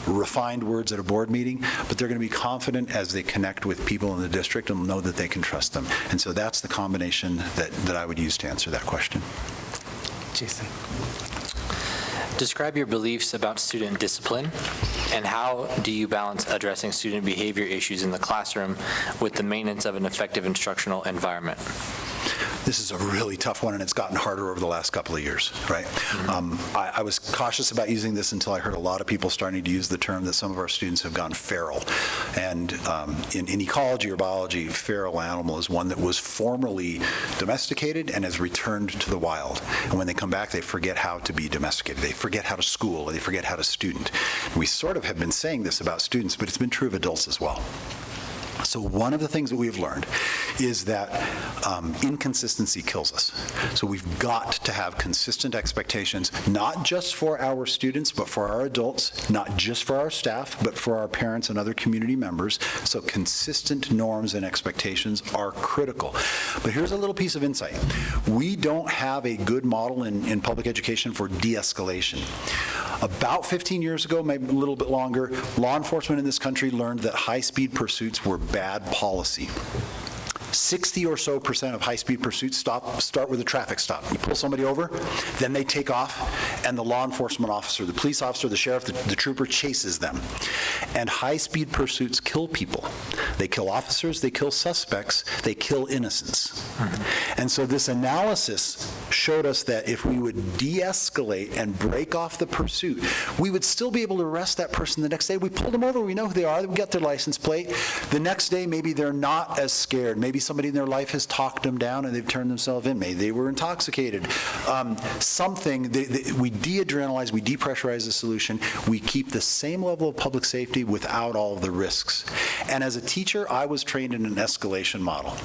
refined words at a board meeting, but they're going to be confident as they connect with people in the district and know that they can trust them. And so that's the combination that I would use to answer that question. Jason. Describe your beliefs about student discipline, and how do you balance addressing student behavior issues in the classroom with the maintenance of an effective instructional environment? This is a really tough one, and it's gotten harder over the last couple of years, right? I was cautious about using this until I heard a lot of people starting to use the term that some of our students have gone feral. And in ecology or biology, feral animal is one that was formerly domesticated and has returned to the wild. And when they come back, they forget how to be domesticated. They forget how to school, or they forget how to student. We sort of have been saying this about students, but it's been true of adults as well. So one of the things that we have learned is that inconsistency kills us. So we've got to have consistent expectations, not just for our students, but for our adults, not just for our staff, but for our parents and other community members. So consistent norms and expectations are critical. But here's a little piece of insight. We don't have a good model in public education for de-escalation. About 15 years ago, maybe a little bit longer, law enforcement in this country learned that high-speed pursuits were bad policy. 60% or so of high-speed pursuits start with a traffic stop. You pull somebody over, then they take off, and the law enforcement officer, the police officer, the sheriff, the trooper chases them. And high-speed pursuits kill people. They kill officers, they kill suspects, they kill innocents. And so this analysis showed us that if we would de-escalate and break off the pursuit, we would still be able to arrest that person the next day. We pulled them over, we know who they are, we got their license plate. The next day, maybe they're not as scared. Maybe somebody in their life has talked them down and they've turned themselves in. Maybe they were intoxicated. We de-adrenalize, we depressurize the solution. We keep the same level of public safety without all of the risks. And as a teacher, I was trained in an escalation model.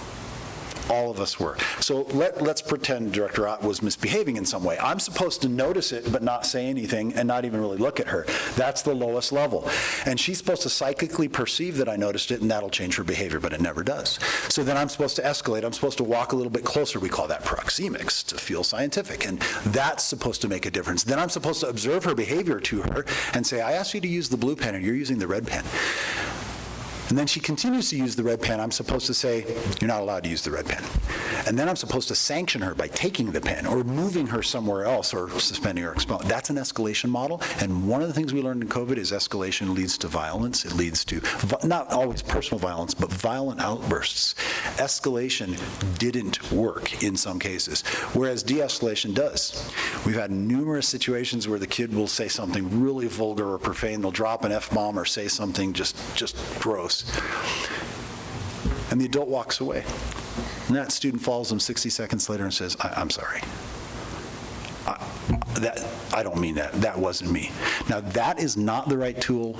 All of us were. So let's pretend Director Ott was misbehaving in some way. I'm supposed to notice it but not say anything and not even really look at her. That's the lowest level. And she's supposed to psychically perceive that I noticed it, and that'll change her behavior, but it never does. So then I'm supposed to escalate. I'm supposed to walk a little bit closer. We call that proxemics, to feel scientific, and that's supposed to make a difference. Then I'm supposed to observe her behavior to her and say, I asked you to use the blue pen and you're using the red pen. And then she continues to use the red pen. I'm supposed to say, you're not allowed to use the red pen. And then I'm supposed to sanction her by taking the pen or moving her somewhere else or suspending her or expelling. That's an escalation model. And one of the things we learned in COVID is escalation leads to violence. It leads to not always personal violence, but violent outbursts. Escalation didn't work in some cases, whereas de-escalation does. We've had numerous situations where the kid will say something really vulgar or profane. They'll drop an F-bomb or say something just gross. And the adult walks away. And that student follows them 60 seconds later and says, I'm sorry. I don't mean that. That wasn't me. Now, that is not the right tool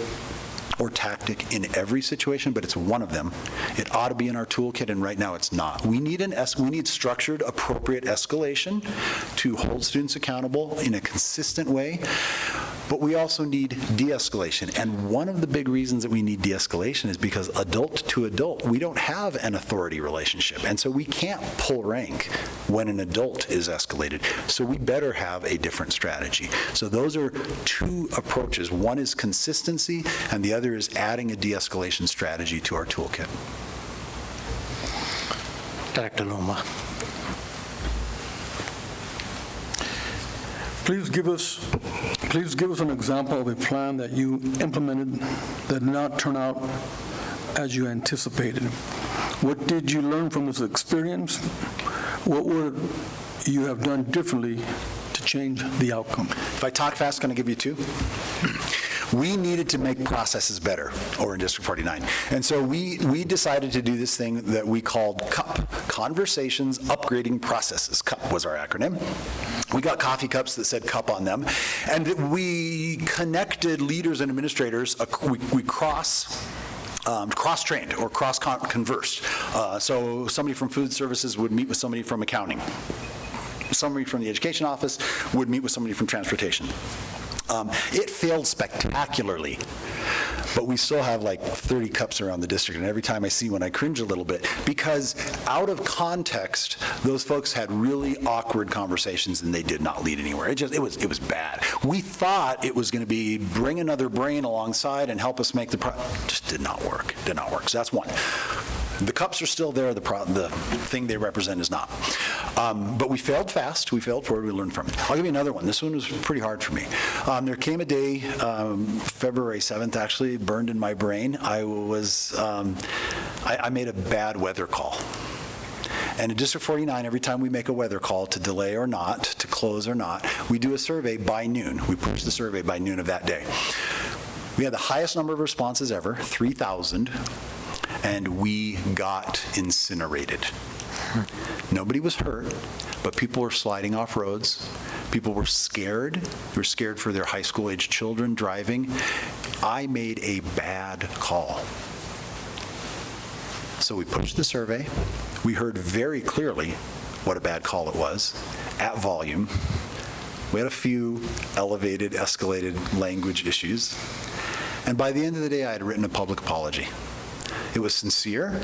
or tactic in every situation, but it's one of them. It ought to be in our toolkit, and right now it's not. We need structured, appropriate escalation to hold students accountable in a consistent way, but we also need de-escalation. And one of the big reasons that we need de-escalation is because adult to adult, we don't have an authority relationship, and so we can't pull rank when an adult is escalated. So we better have a different strategy. So those are two approaches. One is consistency, and the other is adding a de-escalation strategy to our toolkit. Director Loma. Please give us an example of a plan that you implemented that did not turn out as you anticipated. What did you learn from this experience? What would you have done differently to change the outcome? If I talk fast, can I give you two? We needed to make processes better over in District 49. And so we decided to do this thing that we called CUP, Conversations Upgrading Processes. CUP was our acronym. We got coffee cups that said CUP on them, and we connected leaders and administrators. We cross-trained or cross-conversed. So somebody from food services would meet with somebody from accounting. Somebody from the education office would meet with somebody from transportation. It failed spectacularly, but we still have like 30 cups around the district, and every time I see one, I cringe a little bit, because out of context, those folks had really awkward conversations, and they did not lead anywhere. It was bad. We thought it was going to be bring another brain alongside and help us make just did not work. So that's one. The cups are still there. The thing they represent is not. But we failed fast. We failed forward. We learned from it. I'll give you another one. This one was pretty hard for me. There came a day, February 7th, actually, burned in my brain. I made a bad weather call. And in District 49, every time we make a weather call to delay or not, to close or not, we do a survey by noon. We push the survey by noon of that day. We had the highest number of responses ever, 3,000. And we got incinerated. Nobody was hurt, but people were sliding off roads. People were scared. They were scared for their high school-age children driving. I made a bad call. So we pushed the survey. We heard very clearly what a bad call it was, at volume. We had a few elevated, escalated language issues. And by the end of the day, I had written a public apology. It was sincere.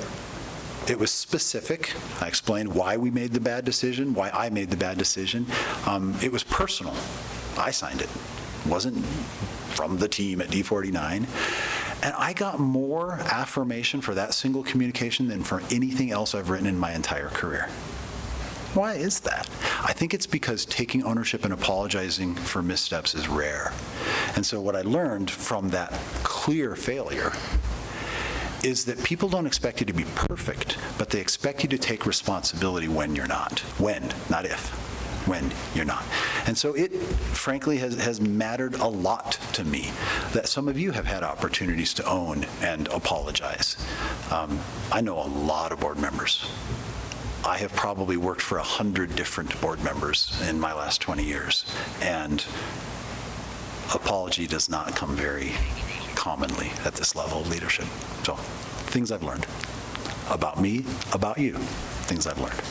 It was specific. I explained why we made the bad decision, why I made the bad decision. It was personal. I signed it. It wasn't from the team at D49. And I got more affirmation for that single communication than for anything else I've written in my entire career. Why is that? I think it's because taking ownership and apologizing for missteps is rare. And so what I learned from that clear failure is that people don't expect you to be perfect, but they expect you to take responsibility when you're not. When, not if. When you're not. And so it, frankly, has mattered a lot to me that some of you have had opportunities to own and apologize. I know a lot of board members. I have probably worked for 100 different board members in my last 20 years, and apology does not come very commonly at this level of leadership. So, things I've learned about me, about you, things I've learned.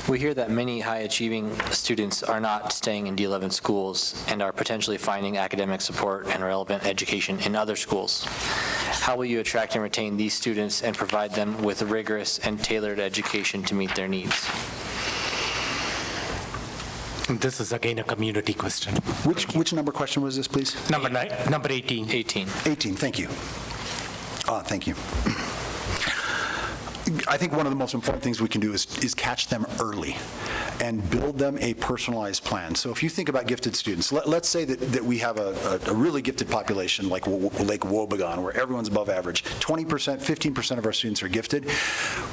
We hear that many high-achieving students are not staying in D11 schools and are potentially finding academic support and relevant education in other schools. How will you attract and retain these students and provide them with rigorous and tailored education to meet their needs? This is again a community question. Which number question was this, please? Number 18. 18. 18, thank you. Thank you. I think one of the most important things we can do is catch them early and build them a personalized plan. So if you think about gifted students, let's say that we have a really gifted population like Lake Wobegon, where everyone's above average. 20%, 15% of our students are gifted.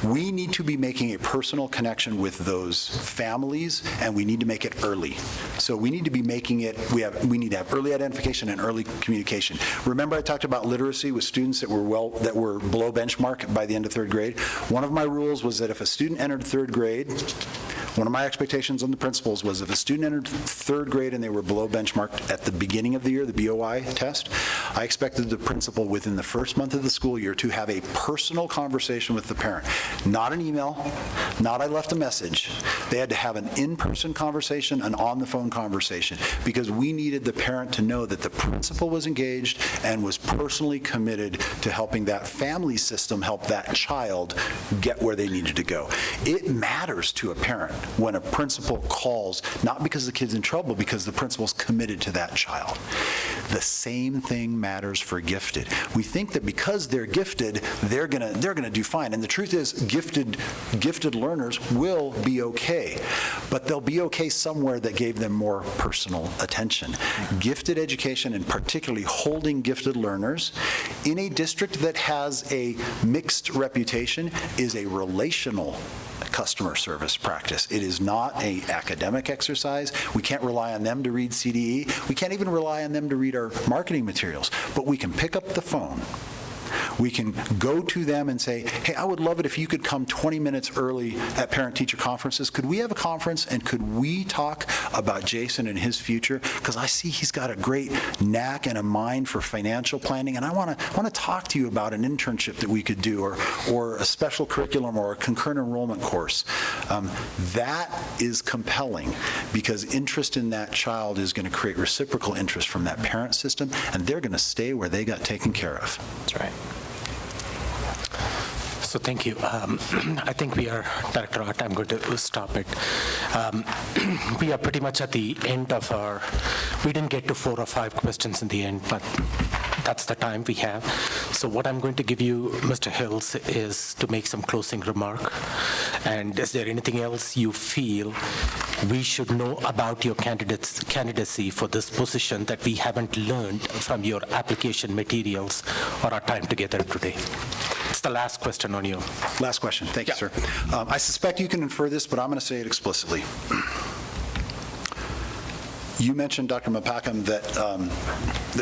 We need to be making a personal connection with those families, and we need to make it early. So we need to be making it, we need to have early identification and early communication. Remember I talked about literacy with students that were below benchmark by the end of third grade? One of my rules was that if a student entered third grade, one of my expectations on the principals was if a student entered third grade and they were below benchmark at the beginning of the year, the BOI test, I expected the principal within the first month of the school year to have a personal conversation with the parent. Not an email, not I left a message. They had to have an in-person conversation, an on-the-phone conversation, because we needed the parent to know that the principal was engaged and was personally committed to helping that family system help that child get where they needed to go. It matters to a parent when a principal calls, not because the kid's in trouble, because the principal's committed to that child. The same thing matters for gifted. We think that because they're gifted, they're gonna do fine. And the truth is, gifted learners will be okay, but they'll be okay somewhere that gave them more personal attention. Gifted education, and particularly holding gifted learners in a district that has a mixed reputation, is a relational customer service practice. It is not an academic exercise. We can't rely on them to read CDE. We can't even rely on them to read our marketing materials, but we can pick up the phone. We can go to them and say, hey, I would love it if you could come 20 minutes early at parent-teacher conferences. Could we have a conference, and could we talk about Jason and his future? Because I see he's got a great knack and a mind for financial planning, and I want to talk to you about an internship that we could do, or a special curriculum, or a concurrent enrollment course. That is compelling, because interest in that child is going to create reciprocal interest from that parent system, and they're going to stay where they got taken care of. That's right. So thank you. I think we are, Director Ott, I'm going to stop it. We are pretty much at the end of we didn't get to 4 or 5 questions in the end, but that's the time we have. So what I'm going to give you, Mr. Hills, is to make some closing remark. And is there anything else you feel we should know about your candidacy for this position that we haven't learned from your application materials or our time together today? It's the last question on you. Last question. Thank you, sir. I suspect you can infer this, but I'm going to say it explicitly. You mentioned, Dr. Mapakam, that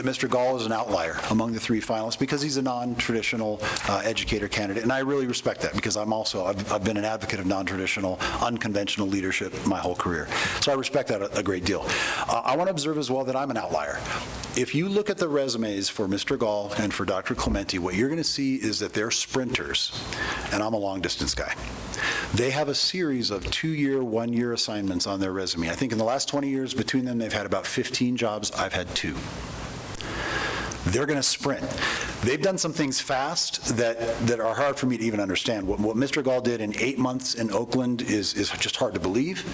Mr. Gall is an outlier among the 3 finalists because he's a non-traditional educator candidate, and I really respect that, because I've been an advocate of non-traditional, unconventional leadership my whole career. So I respect that a great deal. I want to observe as well that I'm an outlier. If you look at the resumes for Mr. Gall and for Dr. Clementi, what you're going to see is that they're sprinters, and I'm a long-distance guy. They have a series of 2-year, 1-year assignments on their resume. I think in the last 20 years, between them, they've had about 15 jobs. I've had 2. They're going to sprint. They've done some things fast that are hard for me to even understand. What Mr. Gall did in 8 months in Oakland is just hard to believe.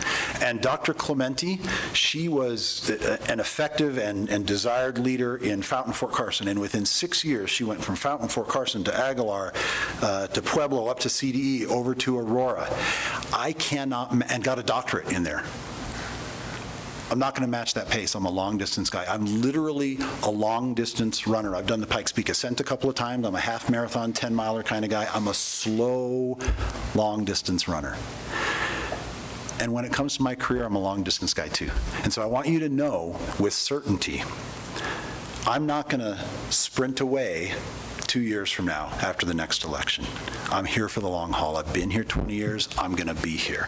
And Dr. Clementi, she was an effective and desired leader in Fountain, Fort Carson. And within 6 years, she went from Fountain, Fort Carson to Aguilar, to Pueblo, up to CDE, over to Aurora. And got a doctorate in there. I'm not going to match that pace. I'm a long-distance guy. I'm literally a long-distance runner. I've done the Pikes Peak Ascent a couple of times. I'm a half-marathon, 10-miler kind of guy. I'm a slow, long-distance runner. And when it comes to my career, I'm a long-distance guy, too. And so I want you to know with certainty, I'm not going to sprint away 2 years from now after the next election. I'm here for the long haul. I've been here 20 years. I'm going to be here.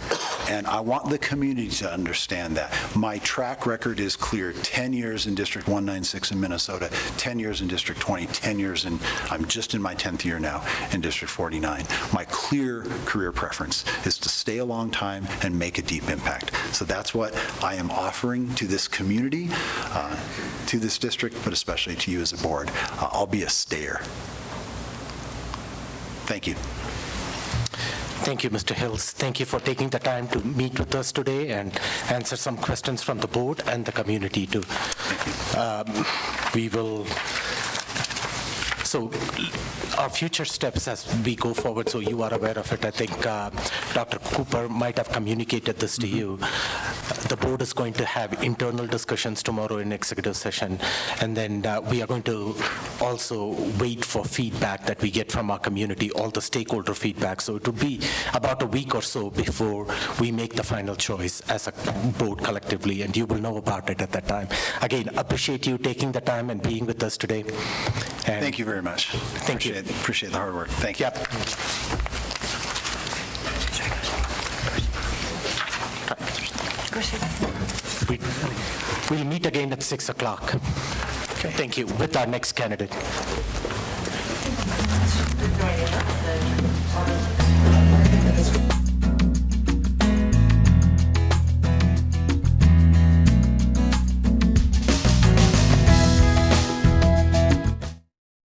And I want the community to understand that. My track record is clear. 10 years in District 196 in Minnesota, 10 years in District 20, 10 years I'm just in my 10th year now in District 49. My clear career preference is to stay a long time and make a deep impact. So that's what I am offering to this community, to this district, but especially to you as a board. I'll be a stayer. Thank you. Thank you, Mr. Hills. Thank you for taking the time to meet with us today and answer some questions from the board and the community too. We will. So our future steps as we go forward, so you are aware of it, I think Dr. Cooper might have communicated this to you. The board is going to have internal discussions tomorrow in executive session, and then we are going to also wait for feedback that we get from our community, all the stakeholder feedback. So it would be about a week or so before we make the final choice as a board collectively, and you will know about it at that time. Again, appreciate you taking the time and being with us today. And thank you very much. Thank you. Appreciate the hard work. Thank you. Yep. We'll meet again at 6 o'clock. Thank you. With our next candidate.